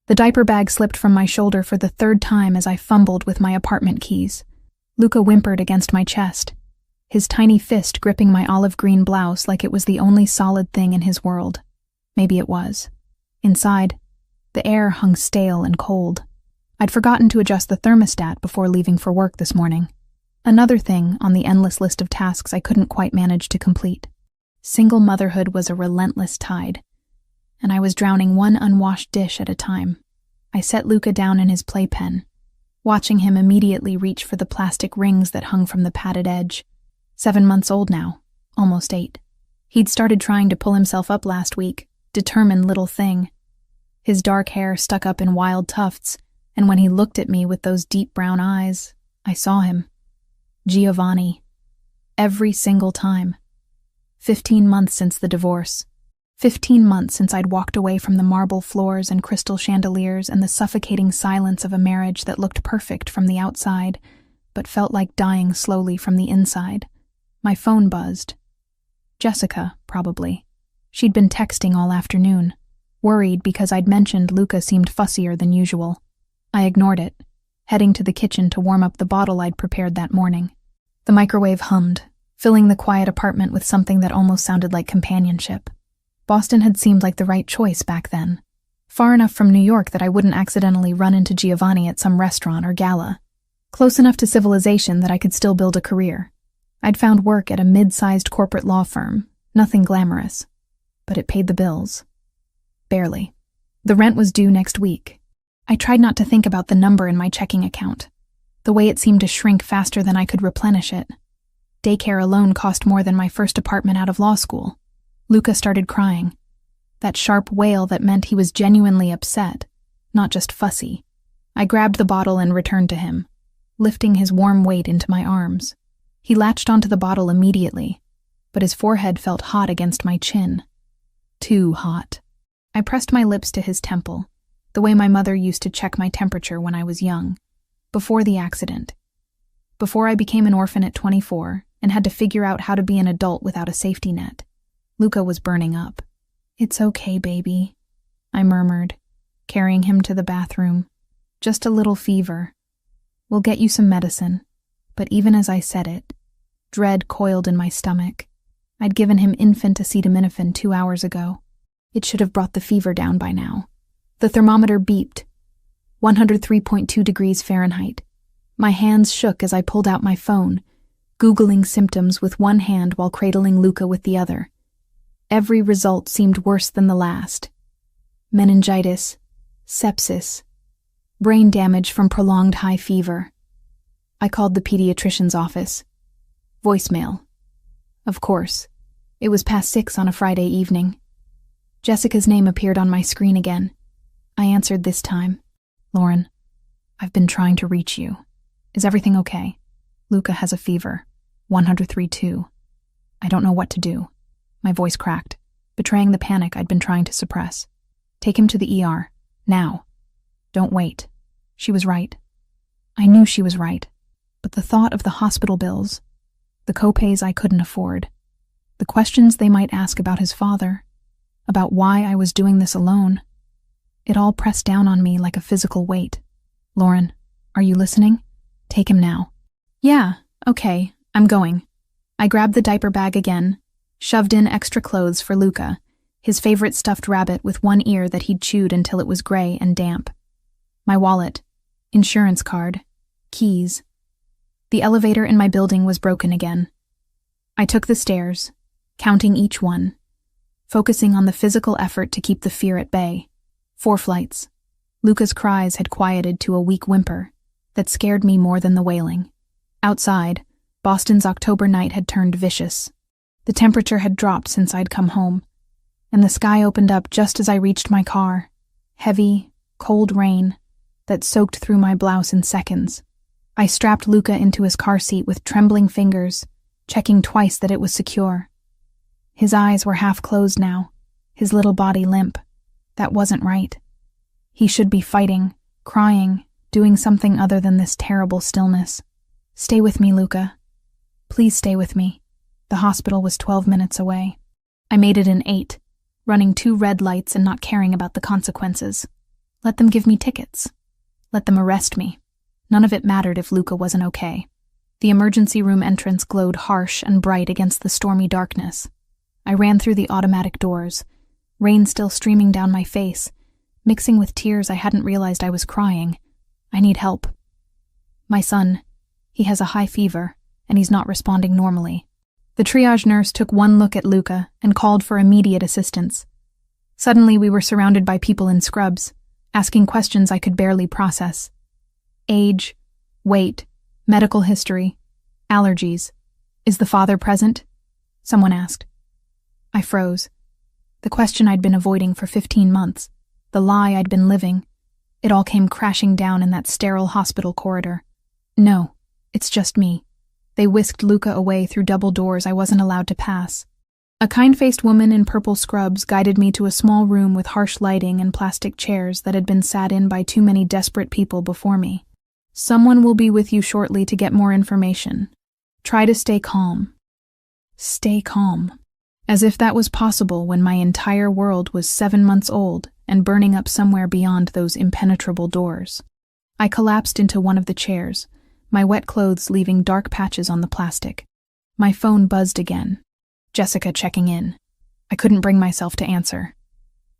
The diaper bag slipped from my shoulder for the third time as I fumbled with my apartment keys. Luca whimpered against my chest, his tiny fist gripping my olive green blouse like it was the only solid thing in his world. Maybe it was. Inside, the air hung stale and cold. I'd forgotten to adjust the thermostat before leaving for work this morning. Another thing on the endless list of tasks I couldn't quite manage to complete. Single motherhood was a relentless tide, and I was drowning one unwashed dish at a time. I set Luca down in his playpen, watching him immediately reach for the plastic rings that hung from the padded edge. 7 months old now, almost 8. He'd started trying to pull himself up last week, determined little thing. His dark hair stuck up in wild tufts, and when he looked at me with those deep brown eyes, I saw him. Giovanni. Every single time. 15 months since the divorce. 15 months since I'd walked away from the marble floors and crystal chandeliers and the suffocating silence of a marriage that looked perfect from the outside, but felt like dying slowly from the inside. My phone buzzed. Jessica, probably. She'd been texting all afternoon, worried because I'd mentioned Luca seemed fussier than usual. I ignored it, heading to the kitchen to warm up the bottle I'd prepared that morning. The microwave hummed, filling the quiet apartment with something that almost sounded like companionship. Boston had seemed like the right choice back then. Far enough from New York that I wouldn't accidentally run into Giovanni at some restaurant or gala. Close enough to civilization that I could still build a career. I'd found work at a mid-sized corporate law firm, nothing glamorous. But it paid the bills. Barely. The rent was due next week. I tried not to think about the number in my checking account, the way it seemed to shrink faster than I could replenish it. Daycare alone cost more than my first apartment out of law school. Luca started crying. That sharp wail that meant he was genuinely upset, not just fussy. I grabbed the bottle and returned to him, lifting his warm weight into my arms. He latched onto the bottle immediately, but his forehead felt hot against my chin. Too hot. I pressed my lips to his temple, the way my mother used to check my temperature when I was young, before the accident. Before I became an orphan at 24 and had to figure out how to be an adult without a safety net. Luca was burning up. "It's okay, baby," I murmured, carrying him to the bathroom. "Just a little fever. We'll get you some medicine." But even as I said it, dread coiled in my stomach. I'd given him infant acetaminophen 2 hours ago. It should have brought the fever down by now. The thermometer beeped. 103.2 degrees Fahrenheit. My hands shook as I pulled out my phone, Googling symptoms with one hand while cradling Luca with the other. Every result seemed worse than the last. Meningitis, sepsis, brain damage from prolonged high fever. I called the pediatrician's office. Voicemail. Of course. It was past 6 on a Friday evening. Jessica's name appeared on my screen again. I answered this time. "Lauren, I've been trying to reach you. Is everything okay? Luca has a fever. 103.2. I don't know what to do." My voice cracked, betraying the panic I'd been trying to suppress. "Take him to the ER. Now. Don't wait." She was right. I knew she was right. But the thought of the hospital bills, the copays I couldn't afford, the questions they might ask about his father, about why I was doing this alone, it all pressed down on me like a physical weight. "Lauren, are you listening? Take him now." "Yeah, okay, I'm going." I grabbed the diaper bag again, shoved in extra clothes for Luca, his favorite stuffed rabbit with one ear that he'd chewed until it was gray and damp. My wallet, insurance card, keys. The elevator in my building was broken again. I took the stairs, counting each one, focusing on the physical effort to keep the fear at bay. 4 flights. Luca's cries had quieted to a weak whimper that scared me more than the wailing. Outside, Boston's October night had turned vicious. The temperature had dropped since I'd come home, and the sky opened up just as I reached my car. Heavy, cold rain that soaked through my blouse in seconds. I strapped Luca into his car seat with trembling fingers, checking twice that it was secure. His eyes were half closed now, his little body limp. That wasn't right. He should be fighting, crying, doing something other than this terrible stillness. "Stay with me, Luca. Please stay with me." The hospital was 12 minutes away. I made it in 8, running 2 red lights and not caring about the consequences. Let them give me tickets. Let them arrest me. None of it mattered if Luca wasn't okay. The emergency room entrance glowed harsh and bright against the stormy darkness. I ran through the automatic doors, rain still streaming down my face, mixing with tears I hadn't realized I was crying. I need help. My son, he has a high fever, and he's not responding normally. The triage nurse took one look at Luca and called for immediate assistance. Suddenly we were surrounded by people in scrubs, asking questions I could barely process. Age, weight, medical history, allergies. Is the father present? Someone asked. I froze. The question I'd been avoiding for 15 months, the lie I'd been living, it all came crashing down in that sterile hospital corridor. No, it's just me. They whisked Luca away through double doors I wasn't allowed to pass. A kind-faced woman in purple scrubs guided me to a small room with harsh lighting and plastic chairs that had been sat in by too many desperate people before me. Someone will be with you shortly to get more information. Try to stay calm. Stay calm. As if that was possible when my entire world was 7 months old and burning up somewhere beyond those impenetrable doors. I collapsed into one of the chairs, my wet clothes leaving dark patches on the plastic. My phone buzzed again. Jessica checking in. I couldn't bring myself to answer.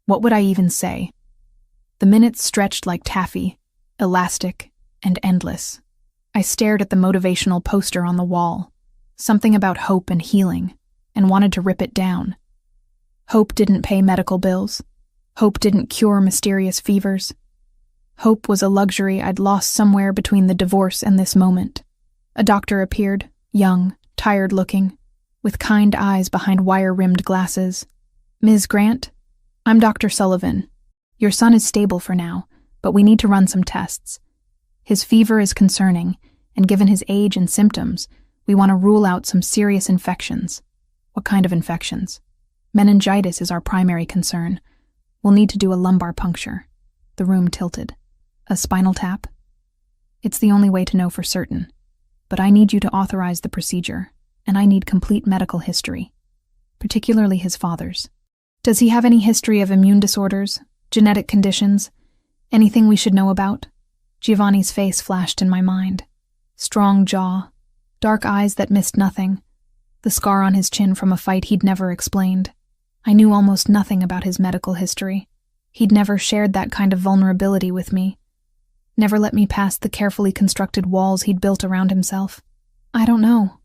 What would I even say? The minutes stretched like taffy, elastic and endless. I stared at the motivational poster on the wall, something about hope and healing, and wanted to rip it down. Hope didn't pay medical bills. Hope didn't cure mysterious fevers. Hope was a luxury I'd lost somewhere between the divorce and this moment. A doctor appeared, young, tired-looking, with kind eyes behind wire-rimmed glasses. Ms. Grant, I'm Dr. Sullivan. Your son is stable for now, but we need to run some tests. His fever is concerning, and given his age and symptoms, we want to rule out some serious infections. What kind of infections? Meningitis is our primary concern. We'll need to do a lumbar puncture. The room tilted. A spinal tap? It's the only way to know for certain. But I need you to authorize the procedure, and I need complete medical history, particularly his father's. Does he have any history of immune disorders, genetic conditions, anything we should know about? Giovanni's face flashed in my mind. Strong jaw, dark eyes that missed nothing, the scar on his chin from a fight he'd never explained. I knew almost nothing about his medical history. He'd never shared that kind of vulnerability with me. Never let me past the carefully constructed walls he'd built around himself. I don't know,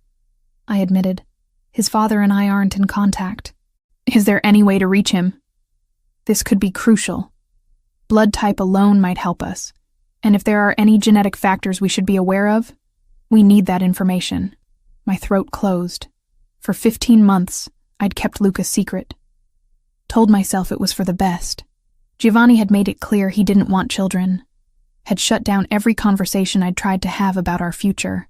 I admitted. His father and I aren't in contact. Is there any way to reach him? This could be crucial. Blood type alone might help us. And if there are any genetic factors we should be aware of, we need that information. My throat closed. For 15 months, I'd kept Luca's secret. Told myself it was for the best. Giovanni had made it clear he didn't want children. Had shut down every conversation I'd tried to have about our future.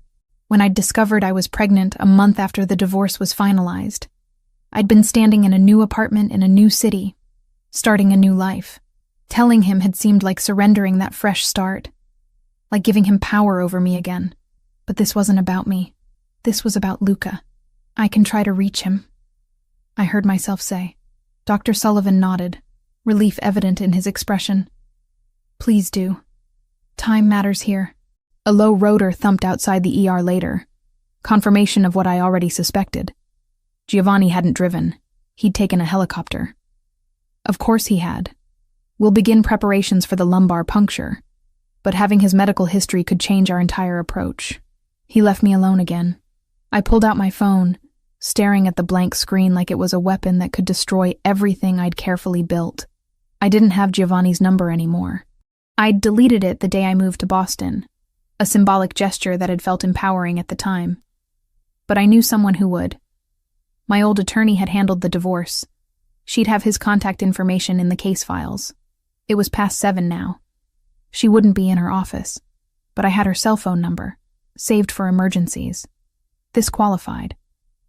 When I'd discovered I was pregnant a month after the divorce was finalized, I'd been standing in a new apartment in a new city, starting a new life. Telling him had seemed like surrendering that fresh start, like giving him power over me again. But this wasn't about me. This was about Luca. I can try to reach him, I heard myself say. Dr. Sullivan nodded, relief evident in his expression. Please do. Time matters here. A low rotor thumped outside the ER later, confirmation of what I already suspected. Giovanni hadn't driven. He'd taken a helicopter. Of course he had. We'll begin preparations for the lumbar puncture, but having his medical history could change our entire approach. He left me alone again. I pulled out my phone, staring at the blank screen like it was a weapon that could destroy everything I'd carefully built. I didn't have Giovanni's number anymore. I'd deleted it the day I moved to Boston, a symbolic gesture that had felt empowering at the time. But I knew someone who would. My old attorney had handled the divorce. She'd have his contact information in the case files. It was past 7 now. She wouldn't be in her office, but I had her cell phone number, saved for emergencies. This qualified.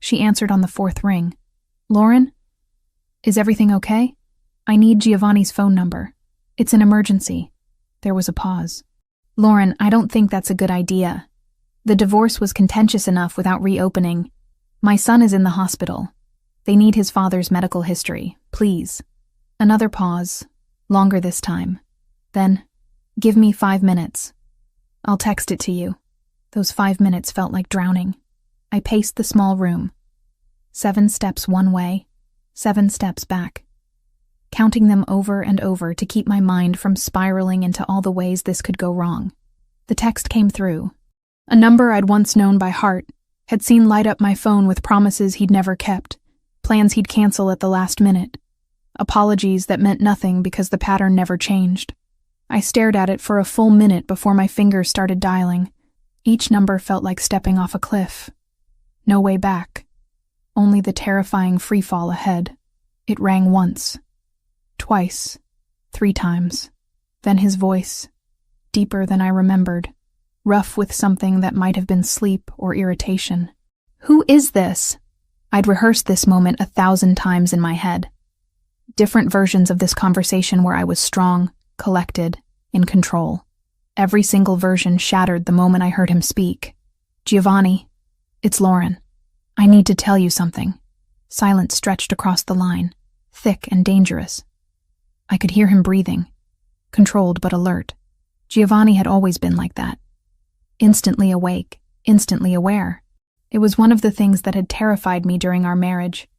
She answered on the 4th ring. Lauren? Is everything okay? I need Giovanni's phone number. It's an emergency. There was a pause. Lauren, I don't think that's a good idea. The divorce was contentious enough without reopening. My son is in the hospital. They need his father's medical history, please. Another pause. Longer this time. Then, give me 5 minutes. I'll text it to you. Those 5 minutes felt like drowning. I paced the small room. 7 steps one way, 7 steps back, counting them over and over to keep my mind from spiraling into all the ways this could go wrong. The text came through. A number I'd once known by heart, had seen light up my phone with promises he'd never kept, plans he'd cancel at the last minute, apologies that meant nothing because the pattern never changed. I stared at it for a full minute before my fingers started dialing. Each number felt like stepping off a cliff. No way back. Only the terrifying freefall ahead. It rang once, twice, 3 times. Then his voice, deeper than I remembered, rough with something that might have been sleep or irritation. "Who is this?" I'd rehearsed this moment 1,000 times in my head. Different versions of this conversation where I was strong, collected, in control. Every single version shattered the moment I heard him speak. "Giovanni, it's Lauren. I need to tell you something." Silence stretched across the line, thick and dangerous. I could hear him breathing, controlled but alert. Giovanni had always been like that. Instantly awake, instantly aware. It was one of the things that had terrified me during our marriage.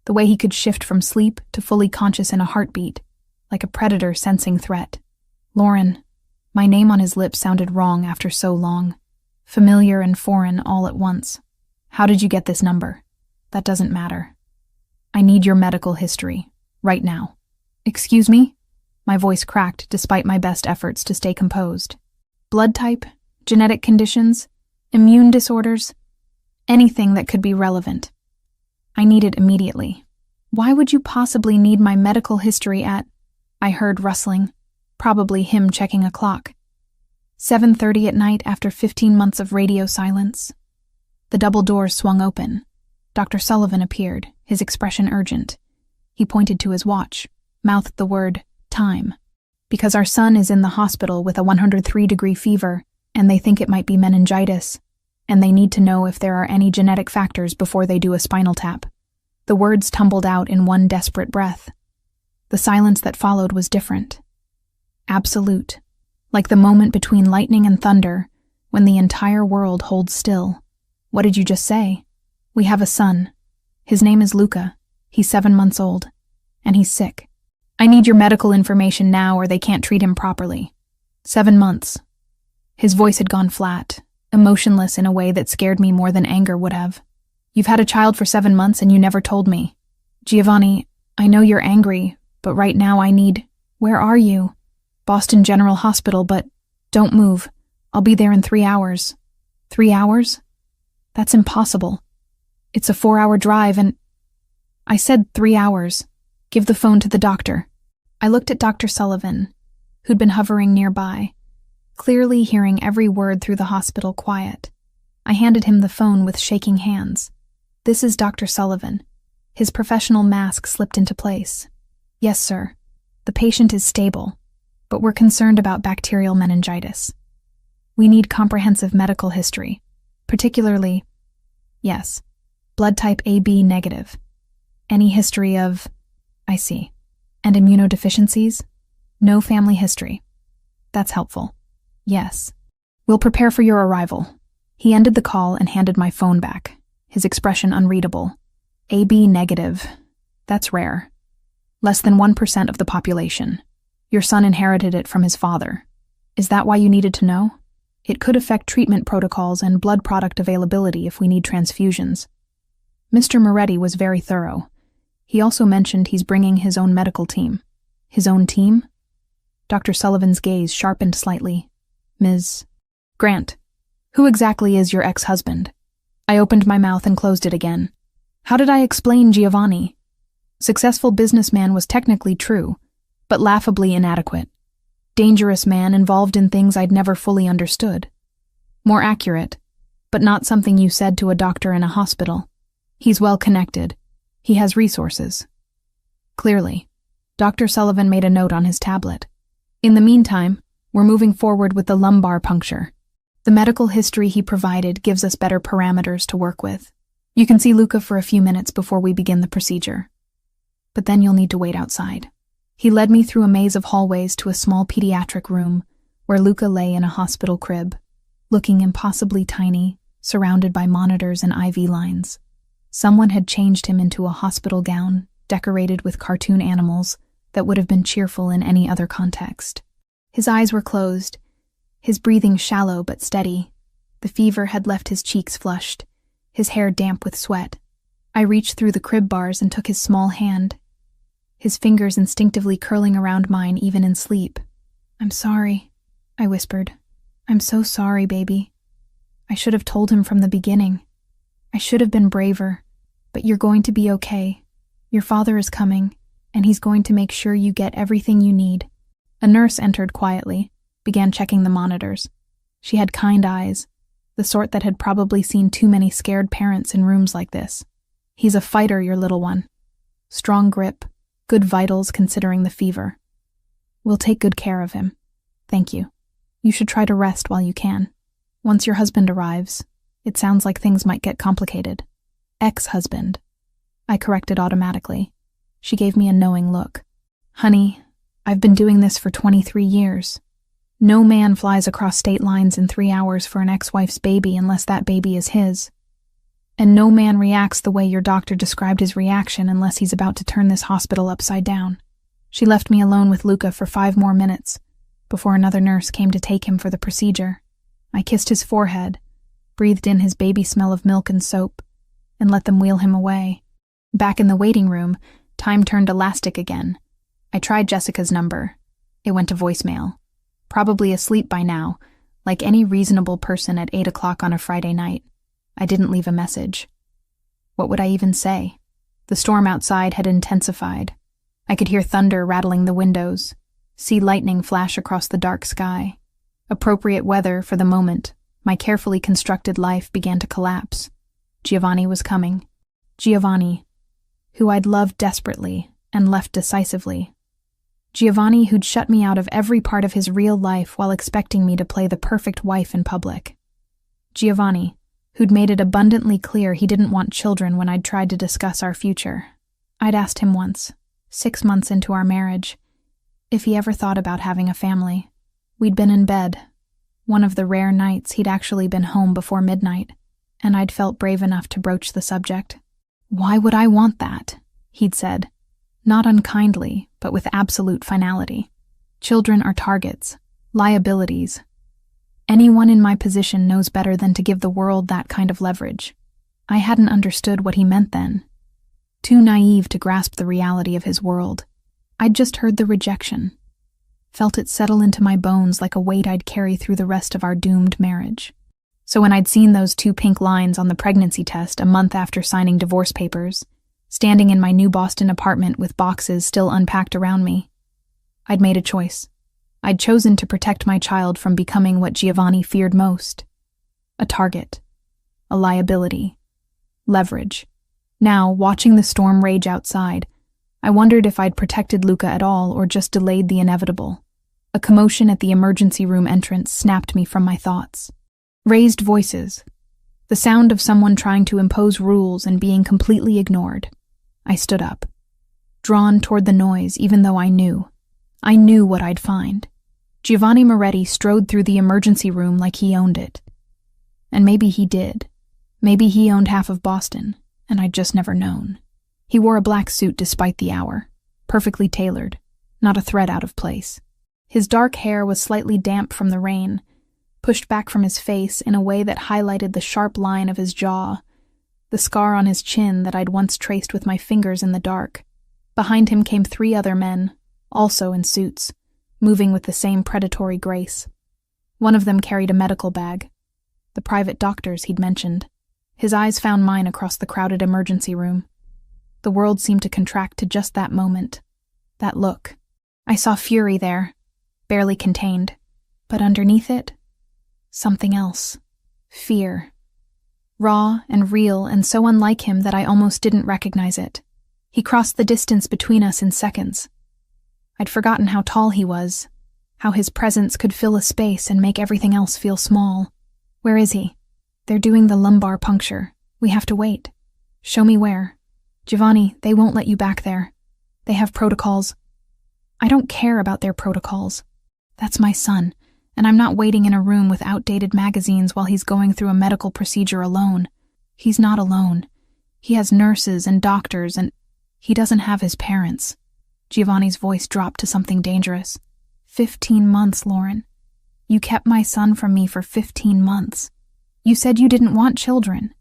The way he could shift from sleep to fully conscious in a heartbeat, like a predator sensing threat. Lauren. My name on his lips sounded wrong after so long. Familiar and foreign all at once. "How did you get this number?" "That doesn't matter. I need your medical history, right now." "Excuse me?" My voice cracked despite my best efforts to stay composed. "Blood type, genetic conditions, immune disorders, anything that could be relevant. I need it immediately." "Why would you possibly need my medical history at—" I heard rustling, probably him checking a clock. 7:30 at night after 15 months of radio silence. The double doors swung open. Dr. Sullivan appeared, his expression urgent. He pointed to his watch, mouthed the word, "time." "Because our son is in the hospital with a 103-degree fever, and they think it might be meningitis, and they need to know if there are any genetic factors before they do a spinal tap." The words tumbled out in one desperate breath. The silence that followed was different. Absolute, like the moment between lightning and thunder, when the entire world holds still. "What did you just say?" "We have a son. His name is Luca. He's 7 months old. And he's sick. I need your medical information now or they can't treat him properly." 7 months. His voice had gone flat, emotionless in a way that scared me more than anger would have. "You've had a child for 7 months and you never told me." "Giovanni, I know you're angry, but right now I need—" "Where are you?" "Boston General Hospital, but don't move. I'll be there in 3 hours." 3 hours? That's impossible. It's a 4-hour drive and— I said 3 hours. Give the phone to the doctor. I looked at Dr. Sullivan, who'd been hovering nearby, clearly hearing every word through the hospital quiet. I handed him the phone with shaking hands. "This is Dr. Sullivan." His professional mask slipped into place. "Yes, sir. The patient is stable, but we're concerned about bacterial meningitis. We need comprehensive medical history, particularly— Yes, blood type AB negative. Any history of— I see. And immunodeficiencies? No family history. That's helpful. Yes. We'll prepare for your arrival." He ended the call and handed my phone back, his expression unreadable. "AB negative. That's rare. Less than 1% of the population. Your son inherited it from his father. Is that why you needed to know? It could affect treatment protocols and blood product availability if we need transfusions." Mr. Moretti was very thorough. He also mentioned he's bringing his own medical team. His own team? Dr. Sullivan's gaze sharpened slightly. "Ms. Grant, who exactly is your ex-husband?" I opened my mouth and closed it again. How did I explain Giovanni? Successful businessman was technically true, but laughably inadequate. Dangerous man involved in things I'd never fully understood. More accurate, but not something you said to a doctor in a hospital. He's well connected. He has resources. Clearly. Dr. Sullivan made a note on his tablet. In the meantime, we're moving forward with the lumbar puncture. The medical history he provided gives us better parameters to work with. You can see Luca for a few minutes before we begin the procedure. But then you'll need to wait outside. He led me through a maze of hallways to a small pediatric room where Luca lay in a hospital crib, looking impossibly tiny, surrounded by monitors and IV lines. Someone had changed him into a hospital gown, decorated with cartoon animals that would have been cheerful in any other context. His eyes were closed, his breathing shallow but steady. The fever had left his cheeks flushed, his hair damp with sweat. I reached through the crib bars and took his small hand, his fingers instinctively curling around mine even in sleep. "I'm sorry," I whispered. "I'm so sorry, baby. I should have told him from the beginning. I should have been braver, but you're going to be okay. Your father is coming, and he's going to make sure you get everything you need." A nurse entered quietly, began checking the monitors. She had kind eyes, the sort that had probably seen too many scared parents in rooms like this. "He's a fighter, your little one. Strong grip, good vitals considering the fever. We'll take good care of him. Thank you. You should try to rest while you can. Once your husband arrives, it sounds like things might get complicated." "Ex-husband," I corrected automatically. She gave me a knowing look. "Honey, I've been doing this for 23 years. No man flies across state lines in 3 hours for an ex-wife's baby unless that baby is his. And no man reacts the way your doctor described his reaction unless he's about to turn this hospital upside down." She left me alone with Luca for 5 more minutes before another nurse came to take him for the procedure. I kissed his forehead, breathed in his baby smell of milk and soap, and let them wheel him away. Back in the waiting room, time turned elastic again. I tried Jessica's number. It went to voicemail. Probably asleep by now, like any reasonable person at 8 o'clock on a Friday night. I didn't leave a message. What would I even say? The storm outside had intensified. I could hear thunder rattling the windows, see lightning flash across the dark sky. Appropriate weather for the moment, my carefully constructed life began to collapse. Giovanni was coming. Giovanni, who I'd loved desperately and left decisively. Giovanni who'd shut me out of every part of his real life while expecting me to play the perfect wife in public. Giovanni, who'd made it abundantly clear he didn't want children when I'd tried to discuss our future. I'd asked him once, 6 months into our marriage, if he ever thought about having a family. We'd been in bed, one of the rare nights he'd actually been home before midnight, and I'd felt brave enough to broach the subject. "Why would I want that?" he'd said, not unkindly, but with absolute finality. "Children are targets, liabilities. Anyone in my position knows better than to give the world that kind of leverage." I hadn't understood what he meant then. Too naive to grasp the reality of his world. I'd just heard the rejection, felt it settle into my bones like a weight I'd carry through the rest of our doomed marriage. So when I'd seen those 2 pink lines on the pregnancy test a month after signing divorce papers, standing in my new Boston apartment with boxes still unpacked around me, I'd made a choice. I'd chosen to protect my child from becoming what Giovanni feared most. A target. A liability. Leverage. Now, watching the storm rage outside, I wondered if I'd protected Luca at all or just delayed the inevitable. A commotion at the emergency room entrance snapped me from my thoughts. Raised voices. The sound of someone trying to impose rules and being completely ignored. I stood up, drawn toward the noise even though I knew what I'd find. Giovanni Moretti strode through the emergency room like he owned it. And maybe he did. Maybe he owned half of Boston, and I'd just never known. He wore a black suit despite the hour, perfectly tailored, not a thread out of place. His dark hair was slightly damp from the rain, pushed back from his face in a way that highlighted the sharp line of his jaw, the scar on his chin that I'd once traced with my fingers in the dark. Behind him came 3 other men, also in suits, moving with the same predatory grace. One of them carried a medical bag, the private doctors he'd mentioned. His eyes found mine across the crowded emergency room. The world seemed to contract to just that moment, that look. I saw fury there, barely contained, but underneath it, something else. Fear. Raw and real and so unlike him that I almost didn't recognize it. He crossed the distance between us in seconds. I'd forgotten how tall he was, how his presence could fill a space and make everything else feel small. "Where is he?" "They're doing the lumbar puncture. We have to wait." "Show me where." "Giovanni, they won't let you back there. They have protocols." I don't care about their protocols. That's my son, and I'm not waiting in a room with outdated magazines while he's going through a medical procedure alone. He's not alone. He has nurses and doctors, and he doesn't have his parents. Giovanni's voice dropped to something dangerous. 15 months, Lauren. You kept my son from me for 15 months. You said you didn't want children.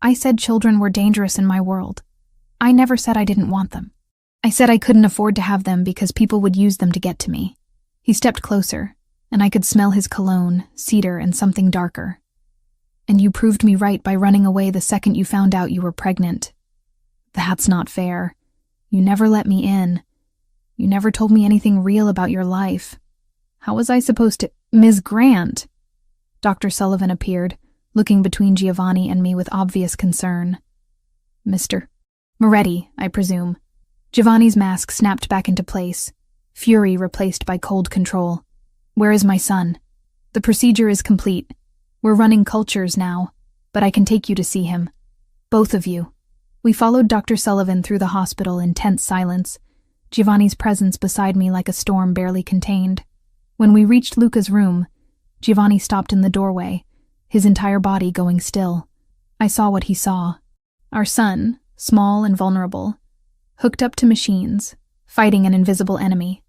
I said children were dangerous in my world. I never said I didn't want them. I said I couldn't afford to have them because people would use them to get to me. He stepped closer, and I could smell his cologne, cedar, and something darker. And you proved me right by running away the second you found out you were pregnant. That's not fair. You never let me in. You never told me anything real about your life. How was I supposed to— Ms. Grant! Dr. Sullivan appeared, looking between Giovanni and me with obvious concern. Mr. Moretti, I presume. Giovanni's mask snapped back into place, fury replaced by cold control. Where is my son? The procedure is complete. We're running cultures now, but I can take you to see him. Both of you. We followed Dr. Sullivan through the hospital in tense silence, Giovanni's presence beside me like a storm barely contained. When we reached Luca's room, Giovanni stopped in the doorway, his entire body going still. I saw what he saw. Our son, small and vulnerable, hooked up to machines, fighting an invisible enemy.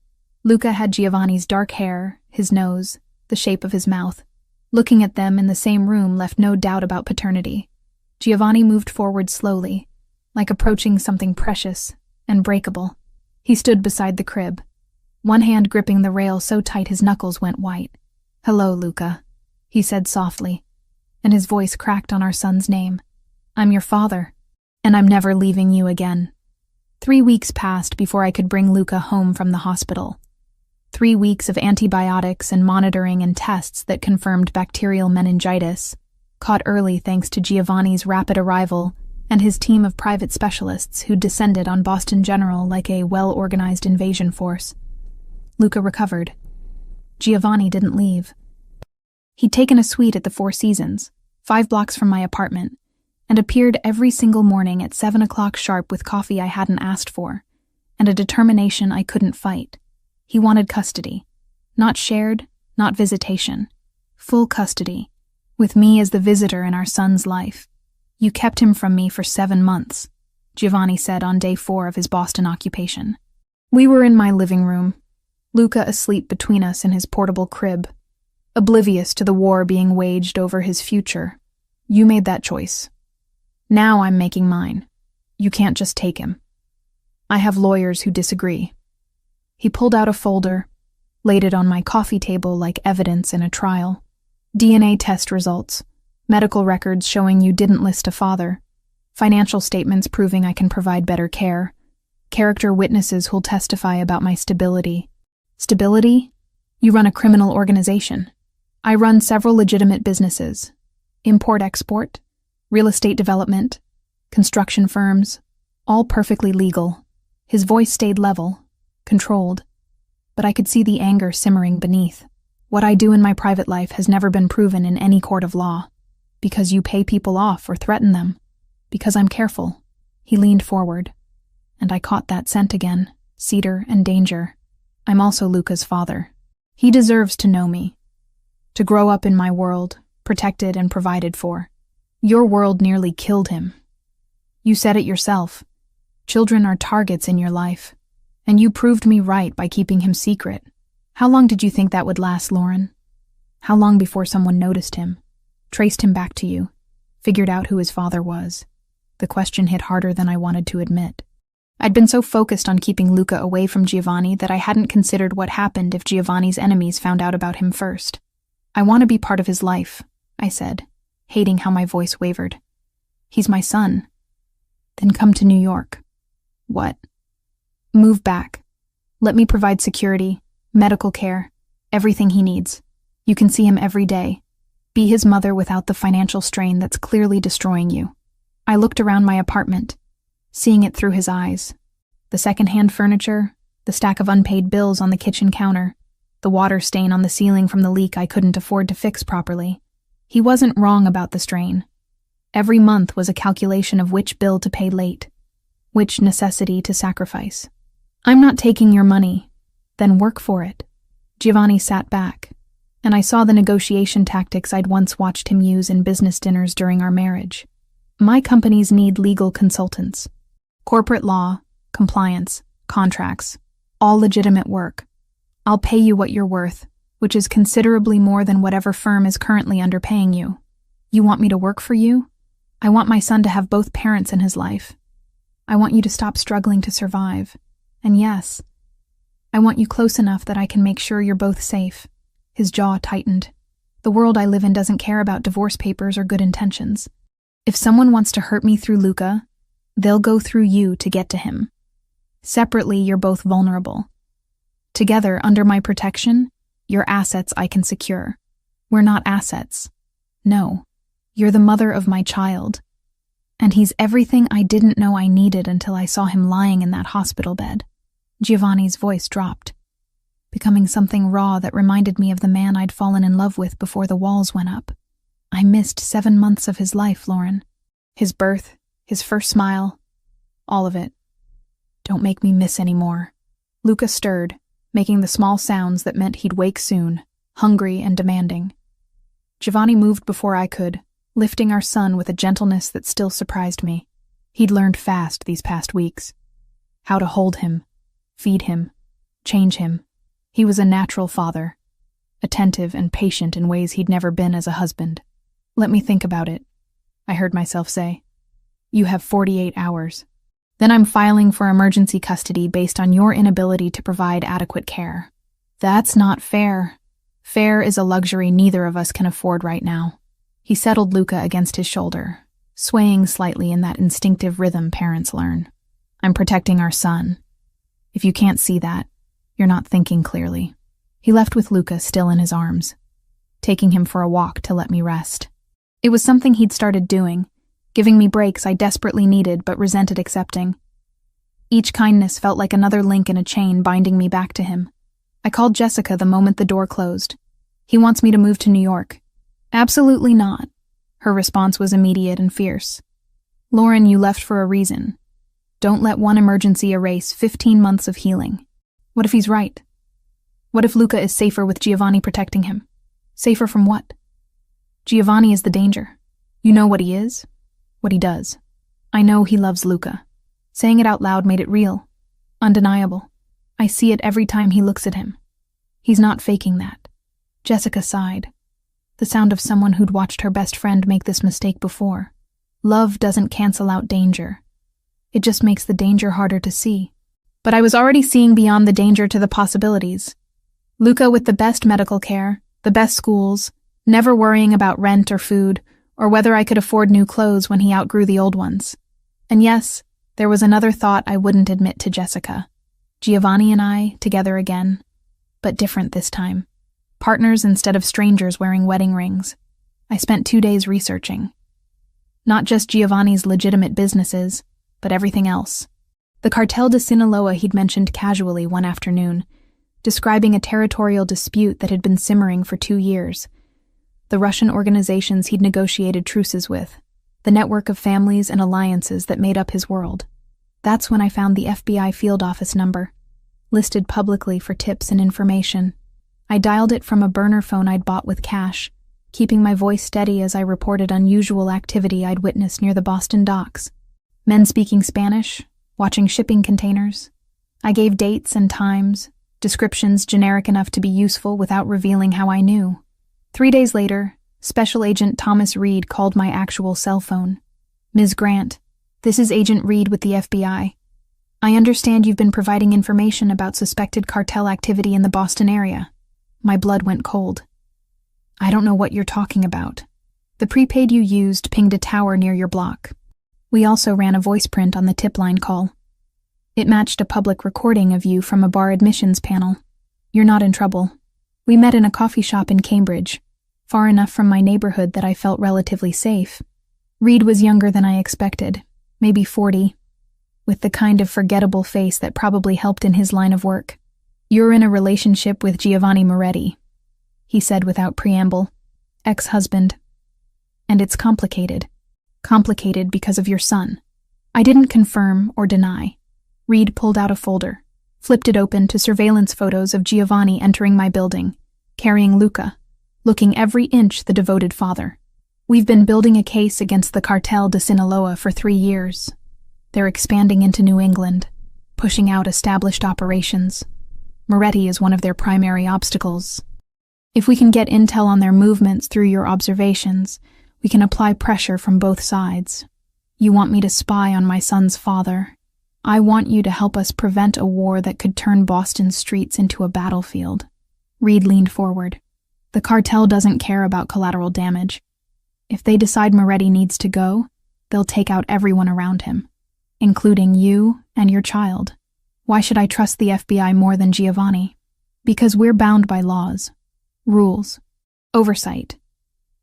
Luca had Giovanni's dark hair, his nose, the shape of his mouth. Looking at them in the same room left no doubt about paternity. Giovanni moved forward slowly, like approaching something precious and breakable. He stood beside the crib, one hand gripping the rail so tight his knuckles went white. Hello, Luca, he said softly, and his voice cracked on our son's name. I'm your father, and I'm never leaving you again. 3 weeks passed before I could bring Luca home from the hospital. 3 weeks of antibiotics and monitoring and tests that confirmed bacterial meningitis, caught early thanks to Giovanni's rapid arrival and his team of private specialists who descended on Boston General like a well-organized invasion force. Luca recovered. Giovanni didn't leave. He'd taken a suite at the Four Seasons, 5 blocks from my apartment, and appeared every single morning at 7 o'clock sharp with coffee I hadn't asked for, and a determination I couldn't fight. He wanted custody. Not shared, not visitation. Full custody, with me as the visitor in our son's life. You kept him from me for 7 months, Giovanni said on day 4 of his Boston occupation. We were in my living room, Luca asleep between us in his portable crib, oblivious to the war being waged over his future. You made that choice. Now I'm making mine. You can't just take him. I have lawyers who disagree. He pulled out a folder, laid it on my coffee table like evidence in a trial. DNA test results, medical records showing you didn't list a father, financial statements proving I can provide better care, character witnesses who'll testify about my stability. Stability? You run a criminal organization. I run several legitimate businesses. Import-export, real estate development, construction firms, all perfectly legal. His voice stayed level, controlled, but I could see the anger simmering beneath. What I do in my private life has never been proven in any court of law. Because you pay people off or threaten them. Because I'm careful. He leaned forward, and I caught that scent again, cedar and danger. I'm also Luca's father. He deserves to know me. To grow up in my world, protected and provided for. Your world nearly killed him. You said it yourself. Children are targets in your life. And you proved me right by keeping him secret. How long did you think that would last, Lauren? How long before someone noticed him? Traced him back to you, figured out who his father was. The question hit harder than I wanted to admit. I'd been so focused on keeping Luca away from Giovanni that I hadn't considered what happened if Giovanni's enemies found out about him first. I want to be part of his life, I said, hating how my voice wavered. He's my son. Then come to New York. What? Move back. Let me provide security, medical care, everything he needs. You can see him every day. Be his mother without the financial strain that's clearly destroying you. I looked around my apartment, seeing it through his eyes. The second-hand furniture, the stack of unpaid bills on the kitchen counter, the water stain on the ceiling from the leak I couldn't afford to fix properly. He wasn't wrong about the strain. Every month was a calculation of which bill to pay late, which necessity to sacrifice. I'm not taking your money, Then work for it. Giovanni sat back, and I saw the negotiation tactics I'd once watched him use in business dinners during our marriage. My companies need legal consultants. Corporate law, compliance, contracts, all legitimate work. I'll pay you what you're worth, which is considerably more than whatever firm is currently underpaying you. You want me to work for you? I want my son to have both parents in his life. I want you to stop struggling to survive. And yes, I want you close enough that I can make sure you're both safe. His jaw tightened. The world I live in doesn't care about divorce papers or good intentions. If someone wants to hurt me through Luca, they'll go through you to get to him. Separately, you're both vulnerable. Together, under my protection, you're assets I can secure. We're not assets. No, you're the mother of my child. And he's everything I didn't know I needed until I saw him lying in that hospital bed. Giovanni's voice dropped, becoming something raw that reminded me of the man I'd fallen in love with before the walls went up. I missed 7 months of his life, Lauren. His birth, his first smile, all of it. Don't make me miss any more. Luca stirred, making the small sounds that meant he'd wake soon, hungry and demanding. Giovanni moved before I could, lifting our son with a gentleness that still surprised me. He'd learned fast these past weeks. How to hold him, feed him, change him. He was a natural father, attentive and patient in ways he'd never been as a husband. Let me think about it, I heard myself say. You have 48 hours. Then I'm filing for emergency custody based on your inability to provide adequate care. That's not fair. Fair is a luxury neither of us can afford right now. He settled Luca against his shoulder, swaying slightly in that instinctive rhythm parents learn. I'm protecting our son. If you can't see that, you're not thinking clearly. He left with Luca still in his arms, taking him for a walk to let me rest. It was something he'd started doing, giving me breaks I desperately needed but resented accepting. Each kindness felt like another link in a chain binding me back to him. I called Jessica the moment the door closed. He wants me to move to New York. Absolutely not. Her response was immediate and fierce. Lauren, you left for a reason. Don't let one emergency erase 15 months of healing. What if he's right? What if Luca is safer with Giovanni protecting him? Safer from what? Giovanni is the danger. You know what he is? What he does. I know he loves Luca. Saying it out loud made it real. Undeniable. I see it every time he looks at him. He's not faking that. Jessica sighed. The sound of someone who'd watched her best friend make this mistake before. Love doesn't cancel out danger. It just makes the danger harder to see. But I was already seeing beyond the danger to the possibilities. Luca with the best medical care, the best schools, never worrying about rent or food, or whether I could afford new clothes when he outgrew the old ones. And yes, there was another thought I wouldn't admit to Jessica. Giovanni and I, together again, but different this time. Partners instead of strangers wearing wedding rings. I spent 2 days researching. Not just Giovanni's legitimate businesses, but everything else. The Cartel de Sinaloa he'd mentioned casually one afternoon, describing a territorial dispute that had been simmering for 2 years. The Russian organizations he'd negotiated truces with, the network of families and alliances that made up his world. That's when I found the FBI field office number, listed publicly for tips and information. I dialed it from a burner phone I'd bought with cash, keeping my voice steady as I reported unusual activity I'd witnessed near the Boston docks. Men speaking Spanish, watching shipping containers. I gave dates and times, descriptions generic enough to be useful without revealing how I knew. 3 days later, Special Agent Thomas Reed called my actual cell phone. Ms. Grant, this is Agent Reed with the FBI. I understand you've been providing information about suspected cartel activity in the Boston area. My blood went cold. I don't know what you're talking about. The prepaid you used pinged a tower near your block. We also ran a voice print on the tip line call. It matched a public recording of you from a bar admissions panel. You're not in trouble. We met in a coffee shop in Cambridge, far enough from my neighborhood that I felt relatively safe. Reed was younger than I expected, maybe 40, with the kind of forgettable face that probably helped in his line of work. You're in a relationship with Giovanni Moretti, he said without preamble. Ex-husband. And it's complicated. Complicated because of your son. I didn't confirm or deny. Reed pulled out a folder, flipped it open to surveillance photos of Giovanni entering my building, carrying Luca, looking every inch the devoted father. We've been building a case against the Cartel de Sinaloa for 3 years. They're expanding into New England, pushing out established operations. Moretti is one of their primary obstacles. If we can get intel on their movements through your observations, we can apply pressure from both sides. You want me to spy on my son's father. I want you to help us prevent a war that could turn Boston's streets into a battlefield. Reed leaned forward. The cartel doesn't care about collateral damage. If they decide Moretti needs to go, they'll take out everyone around him, including you and your child. Why should I trust the FBI more than Giovanni? Because we're bound by laws, rules, oversight.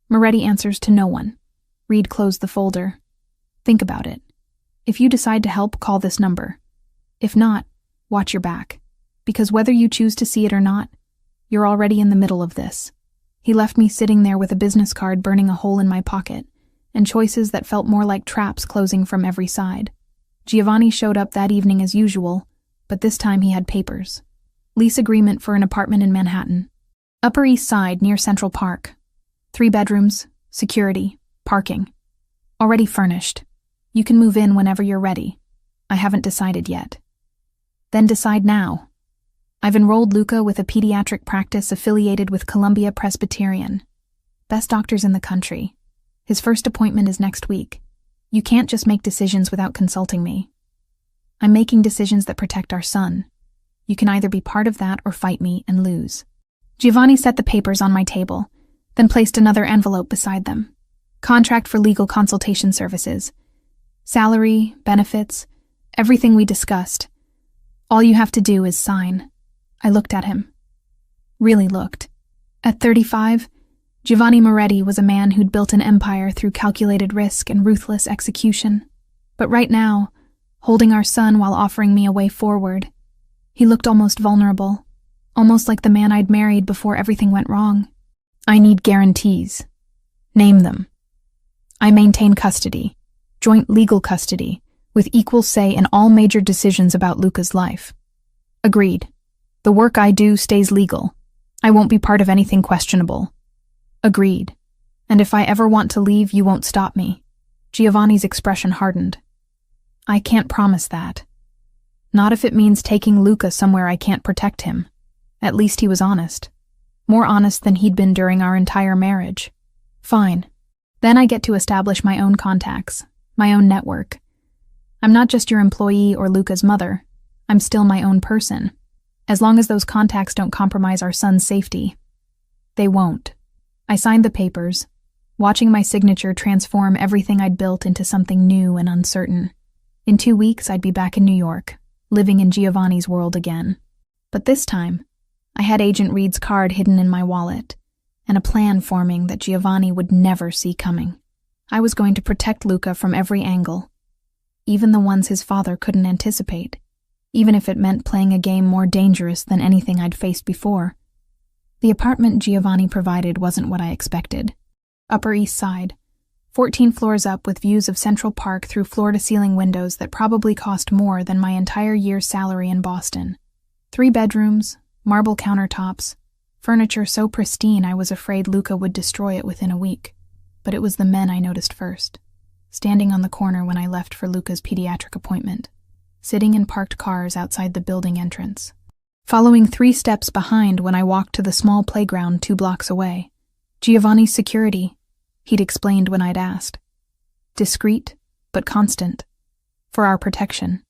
Moretti answers to no one. Reed closed the folder. Think about it. If you decide to help, call this number. If not, watch your back. Because whether you choose to see it or not, you're already in the middle of this. He left me sitting there with a business card burning a hole in my pocket, and choices that felt more like traps closing from every side. Giovanni showed up that evening as usual, but this time he had papers. Lease agreement for an apartment in Manhattan. Upper East Side near Central Park. 3 bedrooms, security, parking. Already furnished. You can move in whenever you're ready. I haven't decided yet. Then decide now. I've enrolled Luca with a pediatric practice affiliated with Columbia Presbyterian. Best doctors in the country. His first appointment is next week. You can't just make decisions without consulting me. I'm making decisions that protect our son. You can either be part of that or fight me and lose. Giovanni set the papers on my table, then placed another envelope beside them. Contract for legal consultation services. Salary, benefits, everything we discussed. All you have to do is sign. I looked at him. Really looked. At 35, Giovanni Moretti was a man who'd built an empire through calculated risk and ruthless execution. But right now, holding our son while offering me a way forward, he looked almost vulnerable, almost like the man I'd married before everything went wrong. I need guarantees. Name them. I maintain custody, joint legal custody, with equal say in all major decisions about Luca's life. Agreed. The work I do stays legal. I won't be part of anything questionable. Agreed. And if I ever want to leave, you won't stop me. Giovanni's expression hardened. I can't promise that. Not if it means taking Luca somewhere I can't protect him. At least he was honest. More honest than he'd been during our entire marriage. Fine. Then I get to establish my own contacts, my own network. I'm not just your employee or Luca's mother. I'm still my own person. As long as those contacts don't compromise our son's safety. They won't. I signed the papers, watching my signature transform everything I'd built into something new and uncertain. In 2 weeks, I'd be back in New York, living in Giovanni's world again. But this time, I had Agent Reed's card hidden in my wallet, and a plan forming that Giovanni would never see coming. I was going to protect Luca from every angle, even the ones his father couldn't anticipate, even if it meant playing a game more dangerous than anything I'd faced before. The apartment Giovanni provided wasn't what I expected. Upper East Side, 14 floors up with views of Central Park through floor-to-ceiling windows that probably cost more than my entire year's salary in Boston. 3 bedrooms, marble countertops, furniture so pristine I was afraid Luca would destroy it within a week. But it was the men I noticed first, standing on the corner when I left for Luca's pediatric appointment, sitting in parked cars outside the building entrance, following 3 steps behind when I walked to the small playground 2 blocks away. Giovanni's security, he'd explained when I'd asked. Discreet, but constant. For our protection.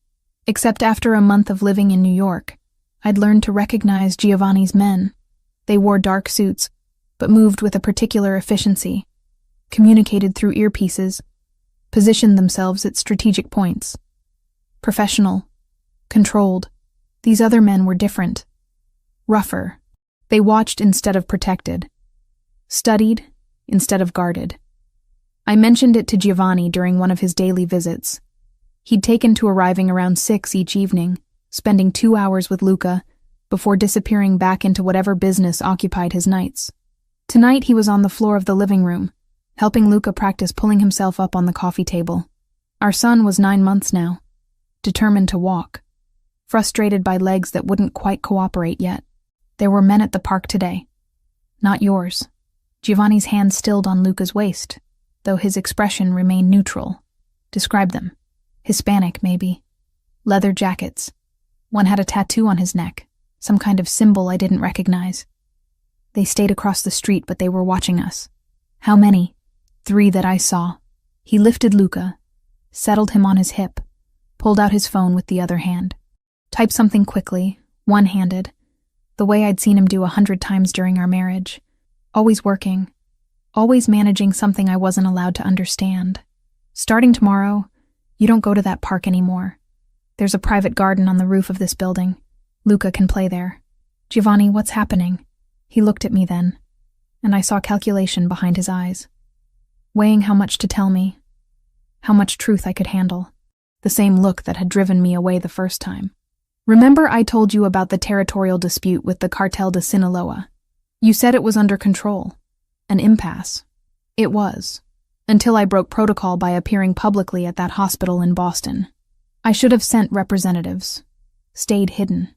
Except after a month of living in New York, I'd learned to recognize Giovanni's men. They wore dark suits, but moved with a particular efficiency, communicated through earpieces, positioned themselves at strategic points. Professional, controlled. These other men were different. Rougher. They watched instead of protected. Studied instead of guarded. I mentioned it to Giovanni during one of his daily visits. He'd taken to arriving around 6 each evening, spending 2 hours with Luca, before disappearing back into whatever business occupied his nights. Tonight he was on the floor of the living room, helping Luca practice pulling himself up on the coffee table. Our son was 9 months now, determined to walk. frustrated by legs that wouldn't quite cooperate yet. There were men at the park today. Not yours. Giovanni's hand stilled on Luca's waist, though his expression remained neutral. Describe them. Hispanic, maybe. Leather jackets. One had a tattoo on his neck, some kind of symbol I didn't recognize. They stayed across the street, but they were watching us. How many? 3 that I saw. He lifted Luca, settled him on his hip, pulled out his phone with the other hand. Typed something quickly, one-handed, the way I'd seen him do 100 times during our marriage. Always working, always managing something I wasn't allowed to understand. Starting tomorrow, you don't go to that park anymore. There's a private garden on the roof of this building. Luca can play there. Giovanni, what's happening? He looked at me then, and I saw calculation behind his eyes, weighing how much to tell me, how much truth I could handle, the same look that had driven me away the first time. Remember I told you about the territorial dispute with the Cartel de Sinaloa? You said it was under control. An impasse. It was. Until I broke protocol by appearing publicly at that hospital in Boston. I should have sent representatives. Stayed hidden.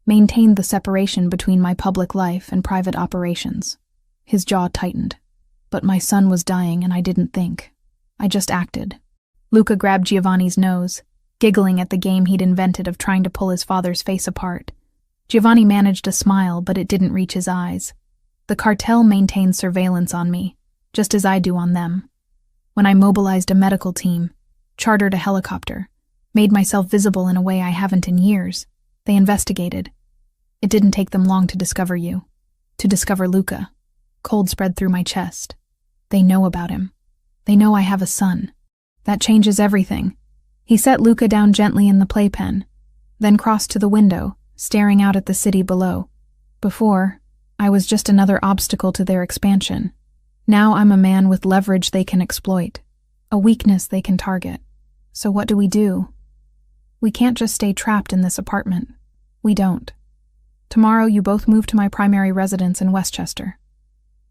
Maintained the separation between my public life and private operations. His jaw tightened. But my son was dying and I didn't think. I just acted. Luca grabbed Giovanni's nose, giggling at the game he'd invented of trying to pull his father's face apart. Giovanni managed a smile, but it didn't reach his eyes. The cartel maintained surveillance on me, just as I do on them. When I mobilized a medical team, chartered a helicopter, made myself visible in a way I haven't in years, they investigated. It didn't take them long to discover you. To discover Luca. Cold spread through my chest. They know about him. They know I have a son. That changes everything. He set Luca down gently in the playpen, then crossed to the window, staring out at the city below. Before, I was just another obstacle to their expansion. Now I'm a man with leverage they can exploit, a weakness they can target. So what do? We can't just stay trapped in this apartment. We don't. Tomorrow you both move to my primary residence in Westchester.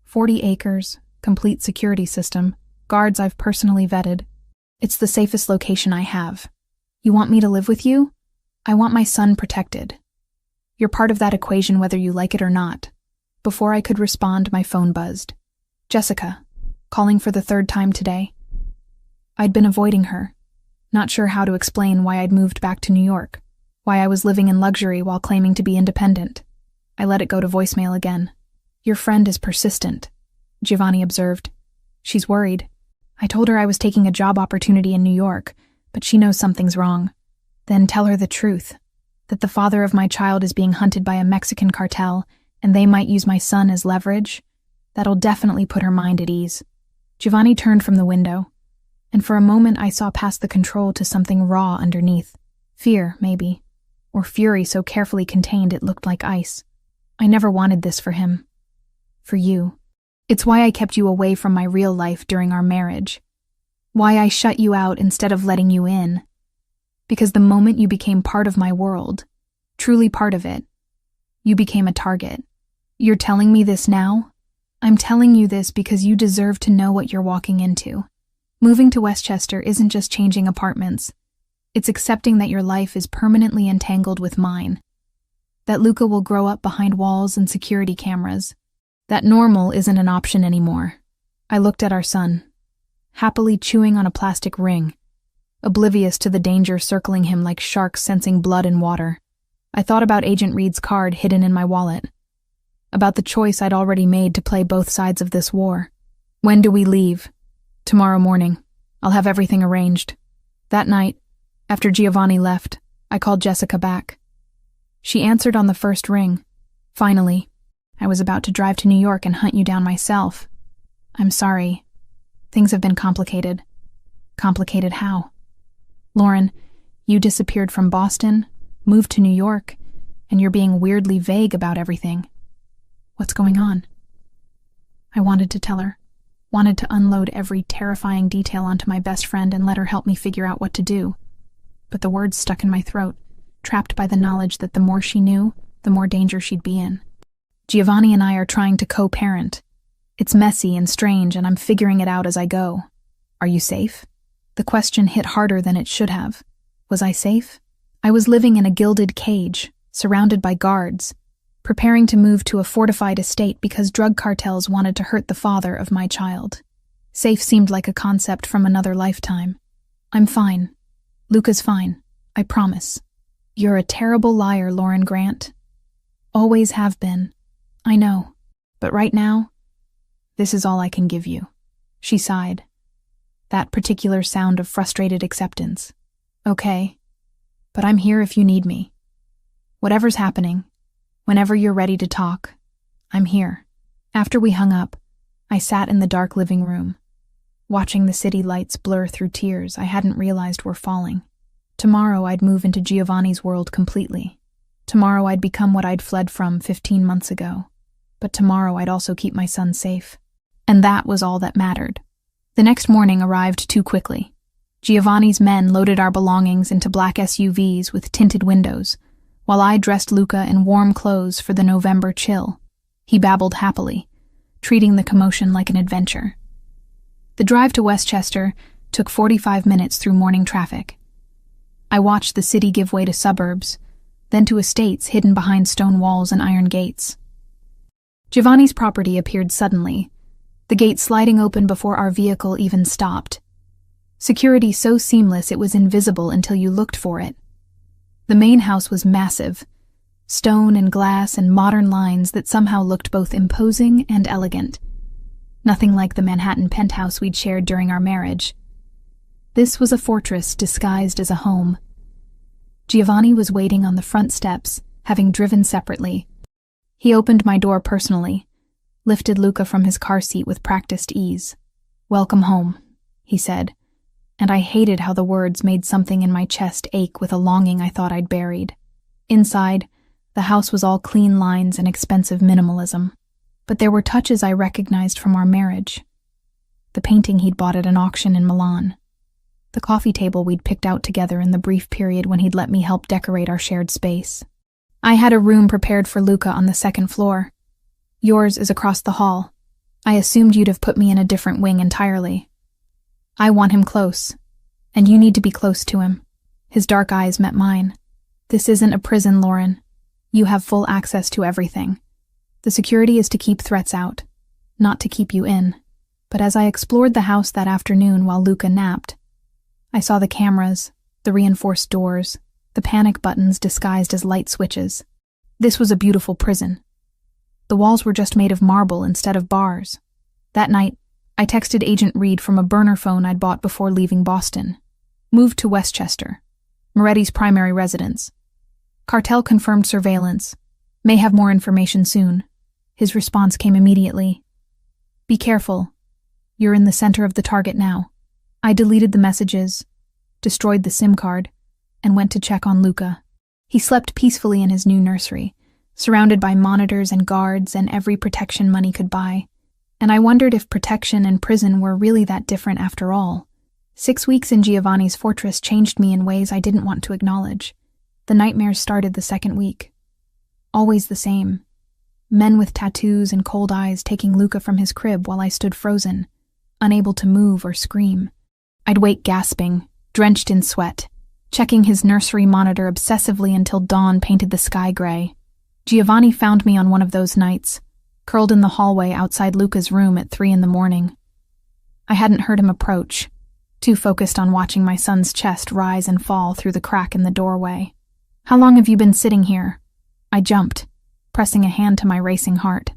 40 acres, complete security system, guards I've personally vetted. It's the safest location I have. You want me to live with you? I want my son protected. You're part of that equation whether you like it or not. Before I could respond, my phone buzzed. Jessica, calling for the 3rd time today. I'd been avoiding her, not sure how to explain why I'd moved back to New York, why I was living in luxury while claiming to be independent. I let it go to voicemail again. Your friend is persistent, Giovanni observed. She's worried. I told her I was taking a job opportunity in New York, but she knows something's wrong. Then tell her the truth, that the father of my child is being hunted by a Mexican cartel, and they might use my son as leverage. That'll definitely put her mind at ease. Giovanni turned from the window, and for a moment I saw past the control to something raw underneath. Fear, maybe, or fury so carefully contained it looked like ice. I never wanted this for him. For you. It's why I kept you away from my real life during our marriage. Why I shut you out instead of letting you in. Because the moment you became part of my world, truly part of it, you became a target. You're telling me this now? I'm telling you this because you deserve to know what you're walking into. Moving to Westchester isn't just changing apartments. It's accepting that your life is permanently entangled with mine. That Luca will grow up behind walls and security cameras. That normal isn't an option anymore. I looked at our son, happily chewing on a plastic ring, oblivious to the danger circling him like sharks sensing blood in water. I thought about Agent Reed's card hidden in my wallet, about the choice I'd already made to play both sides of this war. When do we leave? Tomorrow morning. I'll have everything arranged. That night, after Giovanni left, I called Jessica back. She answered on the first ring. Finally. I was about to drive to New York and hunt you down myself. I'm sorry. Things have been complicated. Complicated how? Lauren, you disappeared from Boston, moved to New York, and you're being weirdly vague about everything. What's going on? I wanted to tell her. Wanted to unload every terrifying detail onto my best friend and let her help me figure out what to do. But the words stuck in my throat, trapped by the knowledge that the more she knew, the more danger she'd be in. Giovanni and I are trying to co-parent. It's messy and strange, and I'm figuring it out as I go. Are you safe? The question hit harder than it should have. Was I safe? I was living in a gilded cage, surrounded by guards, preparing to move to a fortified estate because drug cartels wanted to hurt the father of my child. Safe seemed like a concept from another lifetime. I'm fine. Luca's fine. I promise. You're a terrible liar, Lauren Grant. Always have been. I know. But right now, this is all I can give you. She sighed. That particular sound of frustrated acceptance. Okay. But I'm here if you need me. Whatever's happening, whenever you're ready to talk, I'm here. After we hung up, I sat in the dark living room, watching the city lights blur through tears I hadn't realized were falling. Tomorrow I'd move into Giovanni's world completely. Tomorrow I'd become what I'd fled from 15 months ago. But tomorrow I'd also keep my son safe. And that was all that mattered. The next morning arrived too quickly. Giovanni's men loaded our belongings into black SUVs with tinted windows, while I dressed Luca in warm clothes for the November chill. He babbled happily, treating the commotion like an adventure. The drive to Westchester took 45 minutes through morning traffic. I watched the city give way to suburbs, then to estates hidden behind stone walls and iron gates. Giovanni's property appeared suddenly, the gate sliding open before our vehicle even stopped. Security so seamless it was invisible until you looked for it. The main house was massive, stone and glass and modern lines that somehow looked both imposing and elegant. Nothing like the Manhattan penthouse we'd shared during our marriage. This was a fortress disguised as a home. Giovanni was waiting on the front steps, having driven separately. He opened my door personally, lifted Luca from his car seat with practiced ease. "Welcome home," he said, and I hated how the words made something in my chest ache with a longing I thought I'd buried. Inside, the house was all clean lines and expensive minimalism, but there were touches I recognized from our marriage. The painting he'd bought at an auction in Milan. The coffee table we'd picked out together in the brief period when he'd let me help decorate our shared space. I had a room prepared for Luca on the second floor. Yours is across the hall. I assumed you'd have put me in a different wing entirely. I want him close, and you need to be close to him. His dark eyes met mine. This isn't a prison, Lauren. You have full access to everything. The security is to keep threats out, not to keep you in. But as I explored the house that afternoon while Luca napped, I saw the cameras, the reinforced doors, the panic buttons disguised as light switches. This was a beautiful prison. The walls were just made of marble instead of bars. That night, I texted Agent Reed from a burner phone I'd bought before leaving Boston. Moved to Westchester, Moretti's primary residence. Cartel-confirmed surveillance. May have more information soon. His response came immediately. Be careful. You're in the center of the target now. I deleted the messages, destroyed the SIM card, and went to check on Luca. He slept peacefully in his new nursery, surrounded by monitors and guards and every protection money could buy. And I wondered if protection and prison were really that different after all. 6 weeks in Giovanni's fortress changed me in ways I didn't want to acknowledge. The nightmares started the second week. Always the same. Men with tattoos and cold eyes taking Luca from his crib while I stood frozen, unable to move or scream. I'd wake gasping, drenched in sweat, checking his nursery monitor obsessively until dawn painted the sky gray. Giovanni found me on one of those nights, curled in the hallway outside Luca's room at 3 a.m. I hadn't heard him approach, too focused on watching my son's chest rise and fall through the crack in the doorway. How long have you been sitting here? I jumped, pressing a hand to my racing heart.